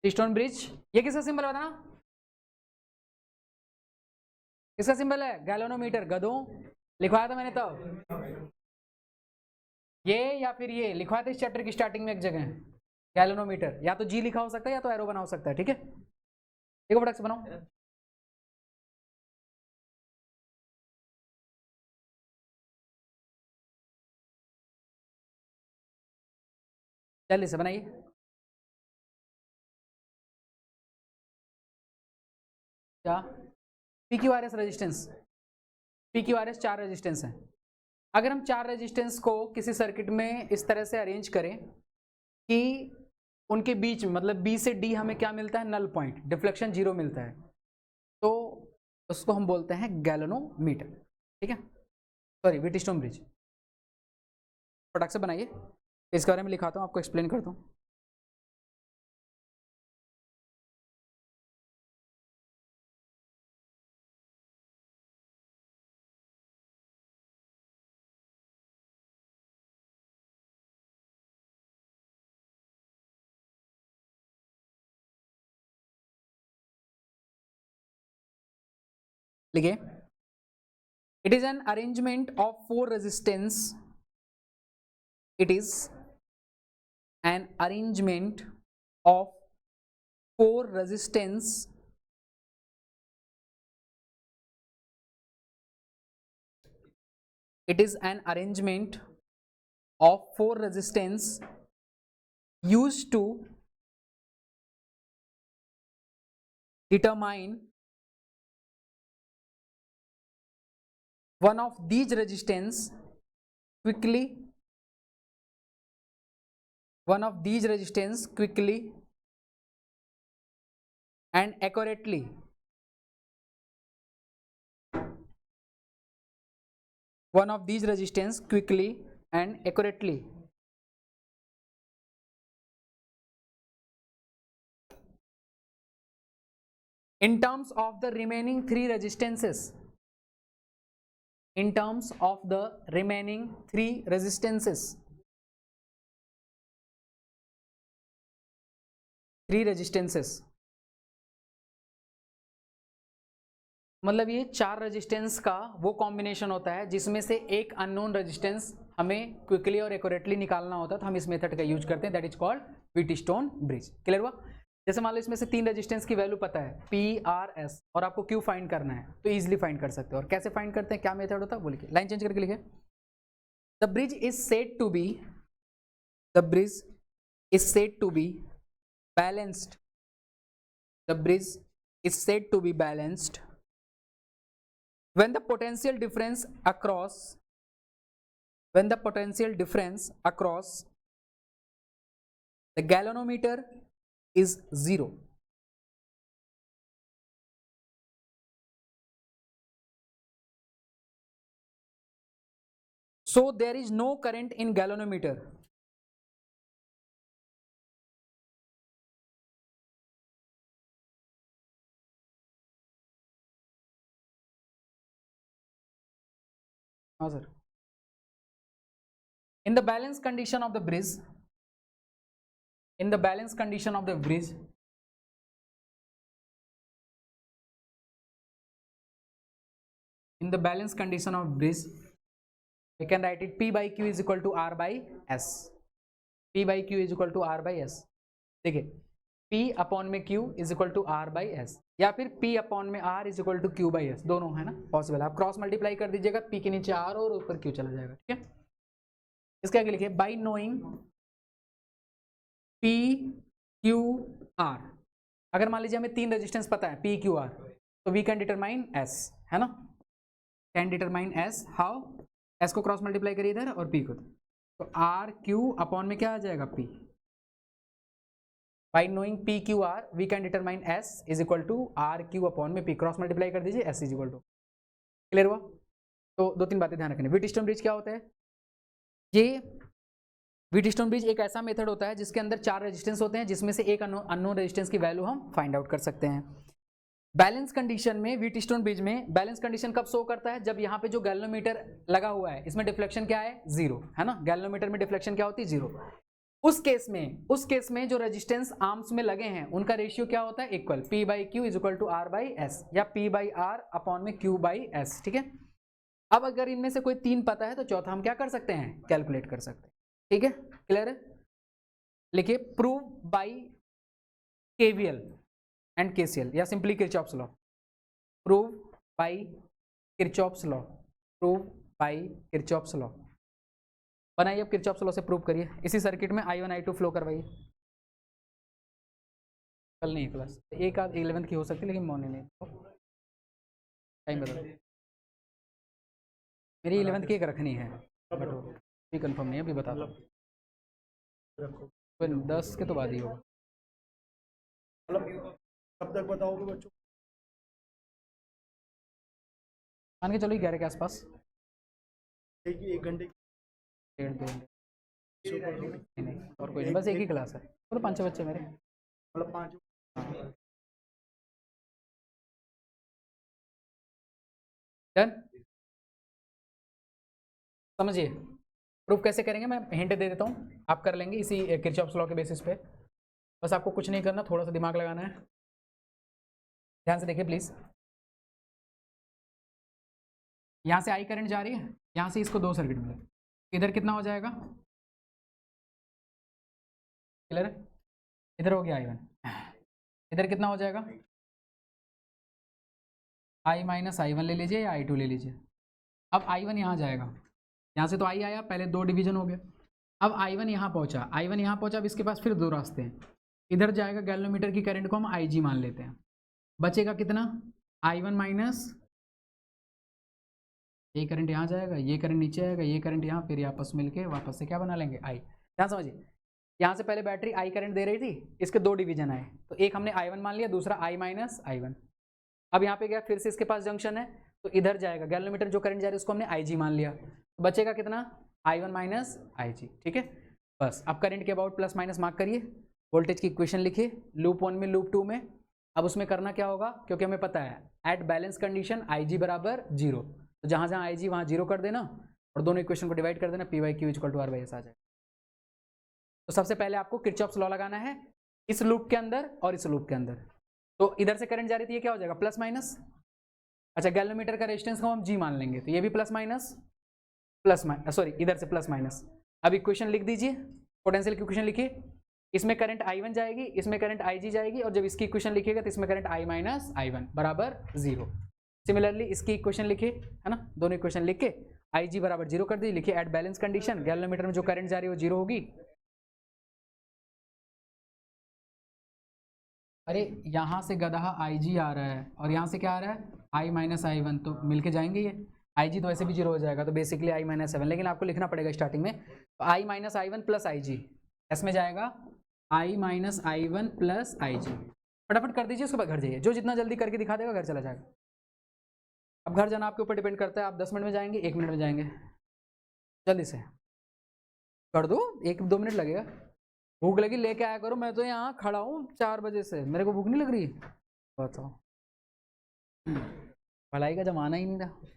Wheatstone bridge. ये किसका सिंबल बताना, किसका सिंबल है, गैलोनोमीटर, गधों लिखवाया था मैंने तब, ये या फिर ये लिखवाया था इस चैप्टर की स्टार्टिंग में एक जगह, गैलोनोमीटर, या तो जी लिखा हो सकता है या तो एरो बना हो सकता है, ठीक है। देखो फटाक से बनाओ। जल्दी से बनाइए। क्या PQRS रेजिस्टेंस, PQRS 4 रेजिस्टेंस है। अगर हम 4 रेजिस्टेंस को किसी सर्किट में इस तरह से अरेंज करें कि उनके बीच में मतलब B से D हमें क्या मिलता है, नल पॉइंट, डिफ्लेक्शन 0 मिलता है, तो उसको हम बोलते हैं गैलोनोमीटर, ठीक है, सॉरी व्हीटस्टोन ब्रिज। फटाक से बनाइए, इसके बारे में लिखाता हूँ, आपको एक्सप्लेन करता हूँ। लिखिए, it is an arrangement of 4 resistance, it is an arrangement of 4 resistance it is an arrangement of 4 resistance used to determine one of these resistance quickly, one of these resistance quickly and accurately, one of these resistance quickly and accurately. In terms of the remaining 3 resistances, in terms of the remaining 3 resistances, 3 resistances मतलब ये 4 resistance का वो combination होता है जिसमें से एक unknown resistance हमें क्विकली और एक्यूरेटली निकालना होता है, तो हम इस मेथड का यूज करते हैं, that is called Wheatstone bridge. Clear हुआ। जैसे मान लो इसमें से 3 रेजिस्टेंस की वैल्यू पता है PRS और आपको Q फाइंड करना है, तो इजीली फाइंड कर सकते हो। और कैसे फाइंड करते हैं, क्या मेथड होता है वो लिखिए, लाइन चेंज करके लिखिए। The bridge is said to be, the bridge is said to be balanced, the bridge is said to be balanced when the potential difference across the galvanometer is 0. So there is no current in galvanometer. हाँ sir. In the balance condition of the bridge, in the balance condition of the bridge, in the balance condition of bridge, we can write it P by Q is equal to R by S. P by Q is equal to R by S. देखिए P upon में Q is equal to R by S, या फिर P upon में R is equal to Q by S, दोनों है ना possible. आप cross multiply कर दीजिएगा, P के नीचे R और ऊपर Q चला जाएगा, ठीक है। इसके आगे लिखिए by knowing P Q R, अगर मान लीजिए हमें 3 रेजिस्टेंस पता है P Q R, तो वी कैन डिटरमाइन S, है ना, can determine S, how, S को क्रॉस मल्टीप्लाई करिए इधर और P को, तो R Q अपॉन में क्या आ जाएगा P। By knowing P Q R, we can determine S is equal to R Q upon में P, क्रॉस मल्टीप्लाई कर दीजिए, S is equal to। Clear हुआ। तो 2-3 बातें ध्यान रखनी। व्हीटस्टोन ब्रिज क्या होता है, ये व्हीटस्टोन ब्रिज एक ऐसा मेथड होता है जिसके अंदर 4 रेजिस्टेंस होते हैं, जिसमें से एक अननोन रेजिस्टेंस की वैल्यू हम फाइंड आउट कर सकते हैं। बैलेंस कंडीशन में व्हीटस्टोन ब्रिज में बैलेंस कंडीशन कब शो करता है, जब यहाँ पे जो गैल्वेनोमीटर लगा हुआ है इसमें डिफ्लेक्शन क्या है, 0, है ना, गैल्वेनोमीटर में डिफ्लेक्शन क्या होती है, 0। उस केस में जो रेजिस्टेंस आर्म्स में लगे हैं उनका रेशियो क्या होता है, equal P by Q is equal to R by S, या P बाई आर अपॉन में Q बाई एस, ठीक है। अब अगर इनमें से कोई 3 पता है तो चौथा हम क्या कर सकते हैं, कैलकुलेट कर सकते हैं, ठीक है, क्लियर है। लिखिए prove by KVL and KCL या simply Kirchhoff's law, prove by Kirchhoff's law, prove by Kirchhoff's law. बनाइए अब किरचॉफ्स लॉ से प्रूव करिए। इसी सर्किट में I1 I2 फ्लो करवाइए। कल नहीं क्लास, एक आध 11th की हो सकती है लेकिन मॉर्निंग नहीं, टाइम बता। मेरी 11th की एक रखनी है बट भी कंफर्म नहीं है, अभी बताता हूँ। 10 के तो बाद ही होगा। कब तक बताओगे बच्चों? मान के चलो 11 के आसपास, 1 घंटे, 1.5 घंटे नहीं, और कोई नहीं, बस एक ही क्लास है। बोलो 5-6 बच्चे मेरे, मतलब 5। डन। समझिए प्रूफ कैसे करेंगे, मैं हिंट दे देता हूँ, आप कर लेंगे इसी किरचॉफ्स लॉ के बेसिस पे। बस आपको कुछ नहीं करना, थोड़ा सा दिमाग लगाना है। ध्यान से देखिए प्लीज। यहाँ से आई करंट जा रही है, यहाँ से इसको 2 सर्किट मिले, इधर कितना हो जाएगा, क्लियर है। इधर हो गया I1, इधर कितना हो जाएगा, I माइनस I1 ले लीजिए या I2 ले लीजिए। अब I1 यहाँ जाएगा, यहाँ से तो I आया, पहले 2 डिवीजन हो गए। अब I1 यहाँ पहुँचा, I1 यहाँ पहुँचा, अब इसके पास फिर 2 रास्ते हैं। इधर जाएगा, गैल्वेमीटर की करंट को हम IG मान लेते हैं, बचेगा कितना, I1 माइनस ये करंट यहाँ जाएगा, ये करंट नीचे आएगा, ये करंट यहाँ, फिर आपस मिलके वापस से क्या बना लेंगे, I। ध्यान समझिए, यहाँ से पहले बैटरी I करंट दे रही थी, इसके 2 डिवीजन आए, तो एक हमने I1 मान लिया, दूसरा I माइनस I1। अब यहाँ पे गया, फिर से इसके पास जंक्शन है, तो इधर जाएगा, गैल्वेमीटर जो करंट जा रही है उसको हमने IG मान लिया, तो बचेगा कितना, I1 माइनस IG, ठीक है। बस अब करंट के अबाउट प्लस माइनस मार्क करिए, वोल्टेज की इक्वेशन लिखिए, लूप 1 में लूप 2 में। अब उसमें करना क्या होगा, क्योंकि हमें पता है एट बैलेंस कंडीशन IG बराबर 0, तो जहाँ जहाँ IG वहाँ 0 कर देना और दोनों इक्वेशन को डिवाइड कर देना, P by Q equal to R by S आ जाएगा। तो सबसे पहले आपको किरचॉफ्स लॉ लगाना है इस लूप के अंदर और इस लूप के अंदर। तो इधर से करंट जा रही थी, ये क्या हो जाएगा, प्लस माइनस। अच्छा, गैल्वेमीटर का रेजिस्टेंस को हम G मान लेंगे, तो ये भी प्लस माइनस, सॉरी इधर से प्लस माइनस। अब इक्वेशन लिख दीजिए, पोटेंशियल की इक्वेशन लिखिए, इसमें करंट I1 जाएगी, इसमें करंट IG जाएगी, और जब इसकी इक्वेशन लिखिएगा तो इसमें करंट I माइनस I1 बराबर 0। सिमिलरली इसकी इक्वेशन लिखिए, है ना, दोनों इक्वेशन लिख के IG बराबर 0 कर दीजिए, लिखिए एट बैलेंस कंडीशन गैल्वेमीटर में जो करंट जा रही है वो 0 होगी। अरे यहाँ से गधा IG आ रहा है और यहाँ से क्या आ रहा है, I माइनस I1, तो मिलके जाएंगे ये, IG तो वैसे भी 0 हो जाएगा, तो बेसिकली I माइनस 7, लेकिन आपको लिखना पड़ेगा स्टार्टिंग में, तो I minus I1 plus IG, इसमें जाएगा I minus I1 plus IG। फटाफट कर दीजिए, उसके बाद घर जाइए, जो जितना जल्दी करके दिखा देगा घर चला जाएगा। अब घर जाना आपके ऊपर डिपेंड करता है, आप 10 मिनट में जाएंगे, 1 मिनट में जाएंगे, जल्दी से कर दो, 1-2 मिनट लगेगा। भूख लगी लेके आया करो, मैं तो यहाँ खड़ा हूँ 4 बजे से, मेरे को भूख नहीं लग रही, बताओ, भलाई का जमाना ही नहीं था।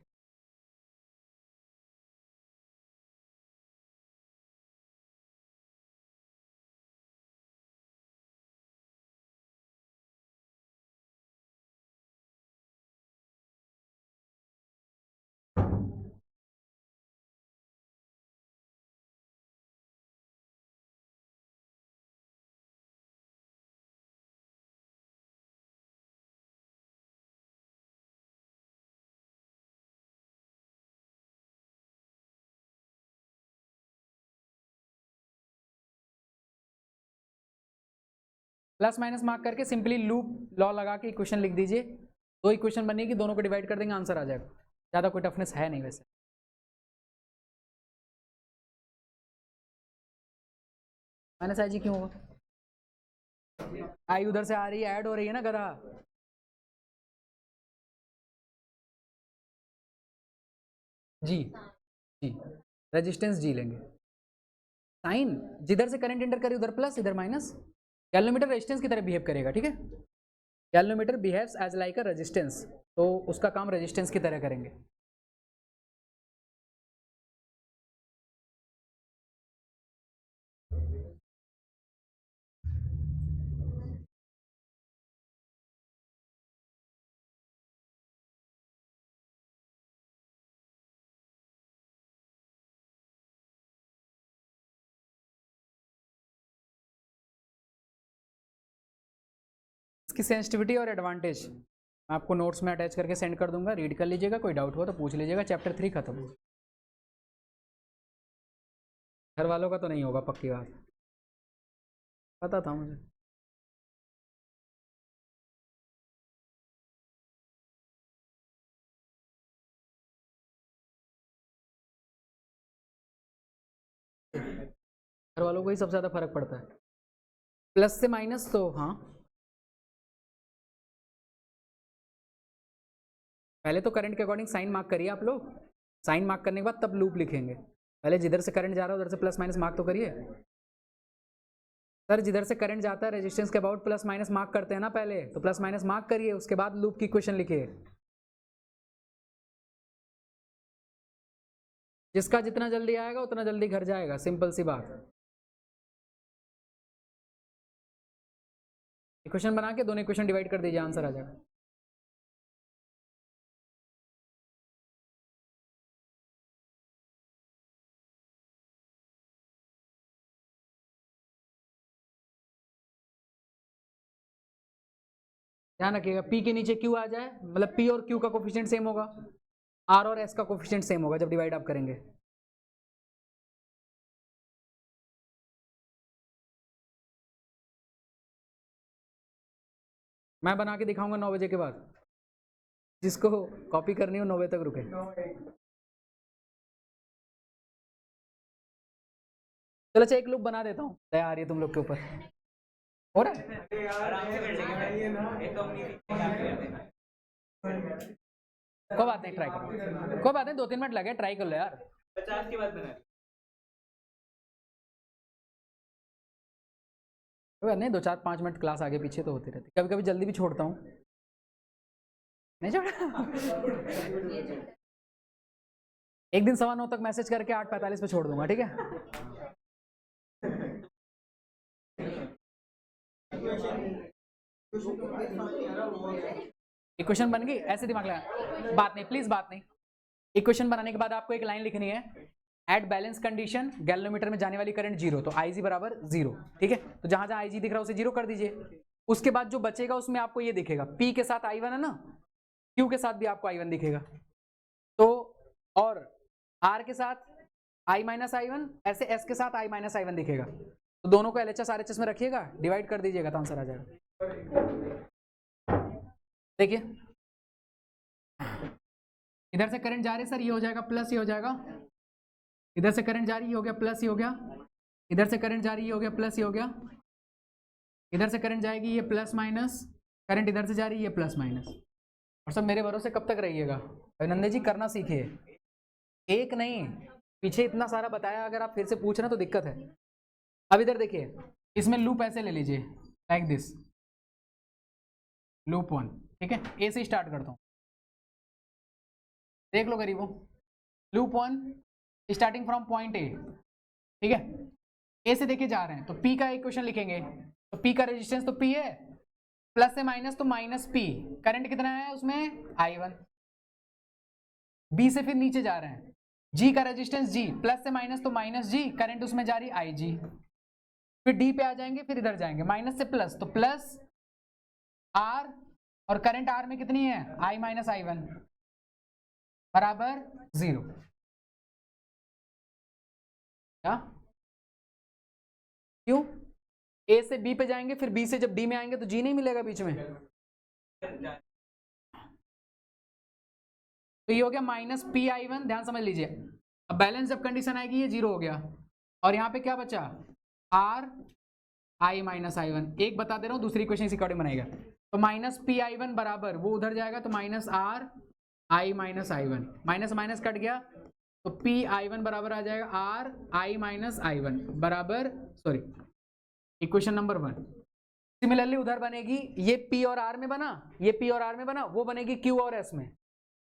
प्लस माइनस मार्क करके सिंपली लूप लॉ लगा के इक्वेशन लिख दीजिए, 2 इक्वेशन बनेगी, दोनों को डिवाइड कर देंगे, आंसर आ जाएगा। ज़्यादा कोई टफनेस है नहीं वैसे। माइनस IG क्यों होगा, आई उधर से आ रही है, ऐड हो रही है ना गधा। जी जी, रेजिस्टेंस G लेंगे, साइन जिधर से करंट एंटर करे उधर प्लस, इधर माइनस। गैल्वेमीटर रेजिस्टेंस की तरह बिहेव करेगा, ठीक है, galvanometer behaves as like a resistance, तो उसका काम रेजिस्टेंस की तरह करेंगे। इसकी सेंसिटिविटी और एडवांटेज मैं आपको नोट्स में अटैच करके सेंड कर दूंगा, रीड कर लीजिएगा, कोई डाउट हो तो पूछ लीजिएगा। चैप्टर 3 खत्म। घर वालों का तो नहीं होगा, पक्की बात, पता था मुझे। घर वालों को ही सबसे ज़्यादा फर्क पड़ता है। प्लस से माइनस तो हाँ, पहले तो करंट के अकॉर्डिंग साइन मार्क करिए आप लोग। साइन मार्क करने के बाद तब लूप लिखेंगे। पहले जिधर से करंट जा रहा है उधर से प्लस माइनस मार्क तो करिए। सर जिधर से करंट जाता है रेजिस्टेंस के अबाउट प्लस माइनस मार्क करते हैं ना पहले, तो प्लस माइनस मार्क करिए, उसके बाद लूप की इक्वेशन लिखिए। जिसका जितना जल्दी आएगा उतना जल्दी घर जाएगा, सिंपल सी बात। इक्वेशन बना के दोनों इक्वेशन डिवाइड कर दीजिए, आंसर आ जाएगा। ध्यान रखिएगा पी के नीचे क्यू आ जाए, मतलब पी और क्यू का कोफिशिएंट सेम होगा, आर और एस का कोफिशिएंट सेम होगा जब डिवाइड आप करेंगे। मैं बना के दिखाऊंगा 9 बजे के बाद, जिसको कॉपी करनी हो 9 बजे तक रुके। चलो अच्छा एक लूप बना देता हूँ, तैयार आ रही है तुम लोग के ऊपर, हो रहा है? आराम से कर लेंगे, एक तो अपनी कोई बात नहीं, ट्राई करो, कोई बात नहीं, 2-3 मिनट लगे, ट्राई कर लो यार। 50 के बाद बना। कोई बात नहीं, 2-4-5 मिनट क्लास आगे पीछे तो होती रहती, कभी कभी जल्दी भी छोड़ता हूँ। नहीं छोड़ा एक दिन 9:15 तक मैसेज करके 8:45 पे छोड़ दूंगा, ठीक है? इक्वेशन बन गई, ऐसे दिमाग लगा, बात नहीं प्लीज, बात नहीं। इक्वेशन बनाने के बाद आपको एक लाइन लिखनी है, एट बैलेंस कंडीशन गैल्वेनोमीटर में जाने वाली करंट 0, तो IG बराबर 0, ठीक है? तो जहां जहां IG दिख रहा है उसे 0 कर दीजिए। उसके बाद जो बचेगा उसमें आपको ये दिखेगा, P के साथ I1 है ना, Q के साथ भी आपको I1 दिखेगा, तो और R के साथ I माइनस I1, ऐसे S के साथ I माइनस I1 दिखेगा, तो दोनों को LHS RHS में रखिएगा, डिवाइड कर दीजिएगा तो आंसर आ जाएगा। देखिए इधर से करंट जा रही है सर, ये हो जाएगा प्लस, ये हो जाएगा, इधर से करंट जा रही है, हो गया प्लस, ये हो गया, इधर से करंट जा रही है, हो गया प्लस, ये हो गया, इधर से करंट जाएगी, ये प्लस माइनस, करंट इधर से जा रही है, ये प्लस माइनस। और सब मेरे भरोसे कब तक रहिएगा, अभिनंदन जी करना सीखिए, एक नहीं पीछे इतना सारा बताया, अगर आप फिर से पूछना तो दिक्कत है। अब इधर देखिए, इसमें लूप ऐसे ले लीजिए, लाइक दिस, लूप 1, ठीक है? ए से स्टार्ट करता हूँ, देख लो गरीबों, loop 1 starting from point A, ठीक है? ए से देखे जा रहे हैं, तो पी का इक्वेशन लिखेंगे, तो पी का रेजिस्टेंस तो पी है, प्लस से माइनस तो माइनस पी, करंट कितना है उसमें I1। बी से फिर नीचे जा रहे हैं, जी का रेजिस्टेंस जी, प्लस से माइनस तो माइनस जी, करंट उसमें जा रही IG। फिर डी पे आ जाएंगे, फिर इधर जाएंगे, माइनस से प्लस तो प्लस आर, और करंट आर में कितनी है I माइनस I1 बराबर 0। क्या क्यों? ए से बी पे जाएंगे, फिर बी से जब डी में आएंगे तो जी नहीं मिलेगा बीच में, तो ये हो गया माइनस PI1, ध्यान समझ लीजिए। अब बैलेंस जब कंडीशन आएगी ये 0 हो गया, और यहाँ पे क्या बचा R I माइनस I1, एक बता दे रहा हूँ, दूसरी इक्वेशन इसी अकॉर्डिंग बनाएगा, तो माइनस PI1 बराबर वो उधर जाएगा, तो minus R I minus I1, minus minus cut गया, तो PI1 बराबर आ जाएगा R I माइनस I1 बराबर, सॉरी, इक्वेशन नंबर 1। सिमिलरली उधर बनेगी, ये P और R में बना, ये P और R में बना, वो बनेगी Q और S में,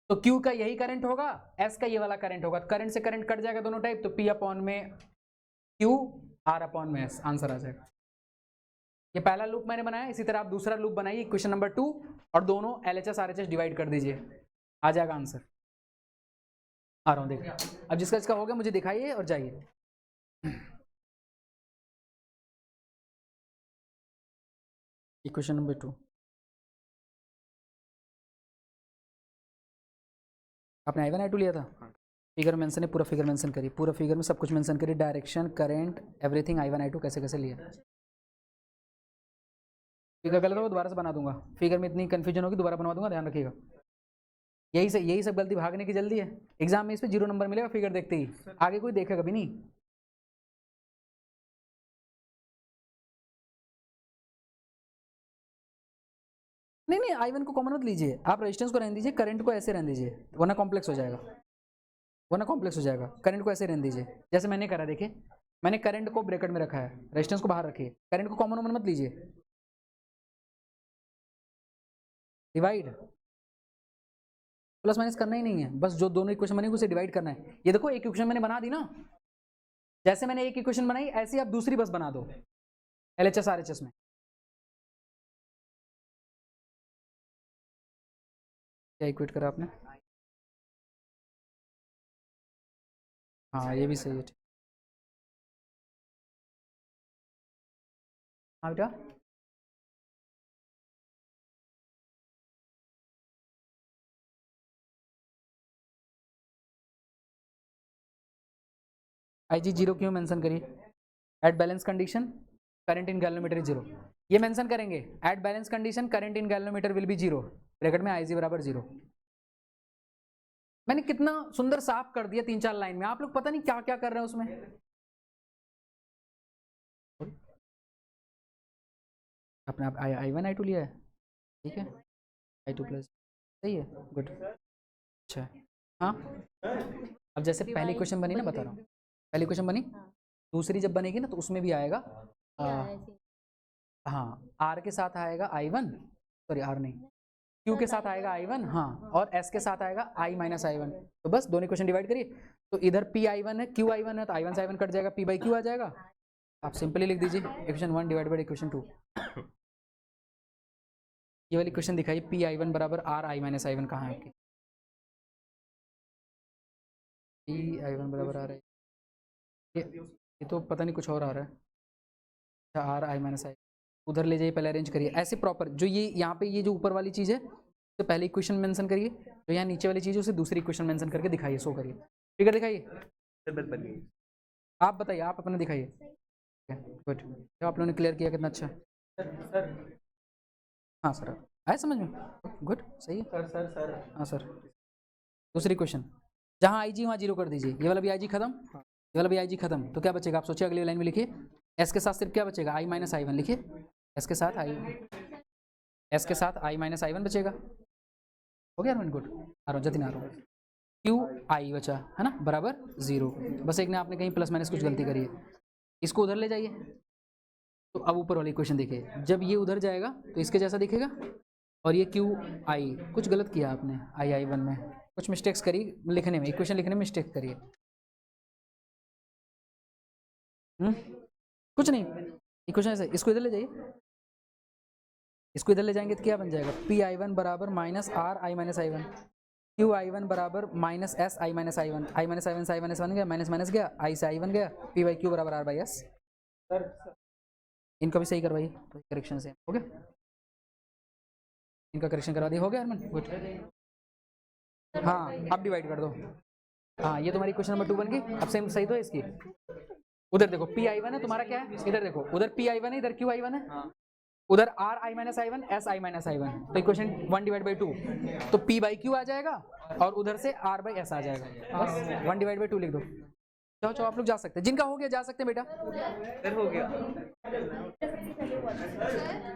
तो Q का यही करंट होगा, S का ये वाला करंट होगा, करंट से करंट कट जाएगा दोनों टाइप, तो P अपॉन में Q, R अपॉन में S, आंसर आ जाएगा। ये पहला लूप मैंने बनाया, इसी तरह आप दूसरा लूप बनाइए, क्वेश्चन नंबर 2, और दोनों LHS RHS डिवाइड कर दीजिए, आ जाएगा आंसर। आ रहा हूँ देखिए, अब जिसका जिसका हो गया मुझे दिखाइए और जाइए। इक्वेशन नंबर 2 आपने I1 I2 लिया था, फिगर मेंशन है, पूरा फिगर मेंशन करिए, पूरा फिगर में सब कुछ मेंशन करिए, direction, current, everything, I1 I2 कैसे कैसे लिया। फिगर गलत हो दोबारा से बना दूंगा, फिगर में इतनी कन्फ्यूजन होगी दोबारा बनवा दूंगा, ध्यान रखिएगा। यही सब गलती भागने की जल्दी है, एग्जाम में इस पे 0 नंबर मिलेगा फिगर देखते ही, आगे कोई देखेगा कभी नहीं। नहीं I1 को कॉमन मत लीजिए, आप रेजिस्टेंस को रहने दीजिए, करंट को ऐसे रहने दीजिए, वरना कॉम्प्लेक्स हो जाएगा, करंट को ऐसे रहने दीजिए जैसे मैंने करा। देखिए मैंने करंट को ब्रैकेट में रखा है, रेजिस्टेंस को बाहर रखिए, करंट को कॉमन मत लीजिए, डिवाइड प्लस माइनस करना ही नहीं है, बस जो दोनों इक्वेशन बनी उसे डिवाइड करना है। ये देखो एक इक्वेशन मैंने बना दी ना, जैसे मैंने एक इक्वेशन बनाई ऐसे आप दूसरी बस बना दो LHS RHS में। क्या इक्वेट करा आपने? हाँ ये भी सही है, हाँ बेटा IG 0 क्यों मेंशन करिए? At balance condition current in galvanometer is 0, ये मेंशन करेंगे। At balance condition current in galvanometer will be 0, bracket में IG बराबर 0। मैंने कितना सुंदर साफ कर दिया 3-4 लाइन में, आप लोग पता नहीं क्या क्या कर रहे हैं उसमें। अपने आप I1 I2 लिया है, ठीक है, I2 प्लस सही है, गुड, अच्छा। हाँ अब जैसे पहली क्वेश्चन बनी ना, बता रहा हूँ, पहली क्वेश्चन बनी, दूसरी जब बनेगी ना तो उसमें भी आएगा हाँ R के साथ आएगा I1, सॉरी R नहीं, Q के साथ आएगा I1, हाँ, और S के साथ आएगा I माइनस I1। तो बस दोनों इक्वेशन डिवाइड करिए, तो इधर P I1 है, Q I1 है, तो I1 से I1 कट जाएगा, P बाई Q आ जाएगा। आप सिंपली लिख दीजिए इक्वेशन 1 डिवाइड बाई इक्वेशन 2। ये वाली इक्वेशन दिखाइए, P I1 बराबर R I माइनस I1 कहाँ है आपकी? P I1 बराबर R है, ये तो पता नहीं कुछ और आ रहा है, अच्छा R I माइनस I, उधर ले जाइए, पहले अरेंज करिए ऐसे प्रॉपर, जो ये यहाँ पे ये जो ऊपर वाली चीज़ है तो पहले इक्वेशन मेंशन करिए, जो यहाँ नीचे वाली चीज़ है उसे दूसरी इक्वेशन मेंशन करके दिखाइए, शो करिए, फिगर दिखाइए, आप बताइए, आप अपना दिखाइए, गुड, तो आप लोगों ने क्लियर किया, कितना अच्छा सर। हाँ सर आए समझ में, गुड, सही है सर। हाँ सर दूसरी क्वेश्चन, जहाँ IG वहाँ 0 कर दीजिए, ये वाला भी IG खत्म, ये वाला भी IG खत्म, तो क्या बचेगा आप सोचिए, अगली लाइन में लिखिए, S के साथ सिर्फ क्या बचेगा, I माइनस I1 लिखिए, S के साथ I माइनस I1 बचेगा, हो गया गुड, आ रहा हूँ जतिन, आ रहा हूँ, QI बचा है ना बराबर 0, बस एक ने आपने कहीं प्लस माइनस कुछ गलती करी है, इसको उधर ले जाइए। तो अब ऊपर वाली इक्वेशन देखिए, जब ये उधर जाएगा तो इसके जैसा दिखेगा, और ये QI कुछ गलत किया आपने, I1 में कुछ मिस्टेक्स करी लिखने में, इक्वेशन लिखने में मिस्टेक करिए, कुछ नहीं, इक्वेशन ऐसे, इसको इधर ले जाइए, इसको इधर ले जाएंगे तो क्या बन जाएगा, P I1 बराबर minus R I minus I1, QI1 बराबर minus S I minus I1, I minus I1 से I माइनस 1 गया, माइनस माइनस गया, I से I1 गया, P बाई Q बराबर R बाई S। इनका भी सही करवाइए, तो करेक्शन से हो गया, इनका करेक्शन करवा दिया, हो गया हरमन, गुड। हाँ अब डिवाइड कर दो, हाँ ये तुम्हारी क्वेश्चन नंबर 2 बन गई, अब सेम सही तो है इसकी, उधर देखो P I1 है तुम्हारा, क्या है इधर देखो, उधर P I1 है, इधर QI1 है, उधर R I minus I1 S I minus I1, तो इक्वेशन 1 डिवाइड बाई 2, तो P बाई Q आ जाएगा और उधर से R बाई S आ जाएगा, बस 1 डिवाइड बाई 2 लिख दो। चलो चलो आप लोग जा सकते हैं, जिनका हो गया जा सकते हैं बेटा, सर हो गया,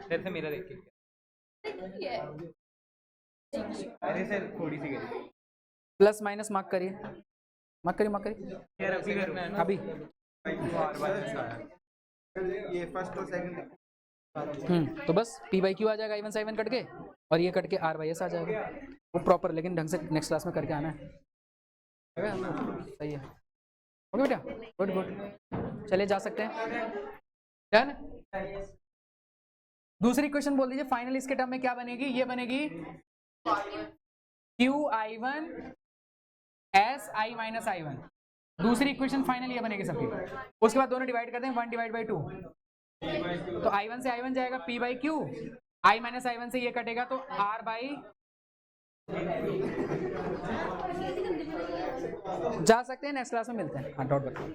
सर से मेरा देख के, अरे सर थोड़ी सी गई, प्लस माइनस मार्क करिए, मार्क करिए अभी, ये फर्स्ट और सेकंड, तो बस P बाई Q आ जाएगा, I1 से I1 कट के, और ये कट के R बाई S आ जाएगा, वो प्रॉपर लेकिन ढंग से नेक्स्ट क्लास में करके आना है, सही है, ओके बेटा, गुड गुड, चलिए जा सकते हैं, डन। दूसरी क्वेश्चन बोल दीजिए, फाइनल इसके टर्म में क्या बनेगी, ये बनेगी QI1 S I minus I1, दूसरी इक्वेशन फाइनल ये बनेगी सबकी, उसके बाद दोनों डिवाइड करते हैं 1 डिवाइड बाई 2, तो I1 से I1 जाएगा P by Q, I minus I1 से ये कटेगा तो R बाई जा सकते हैं, नेक्स्ट क्लास में मिलते हैं। हाँ डॉट बताओ।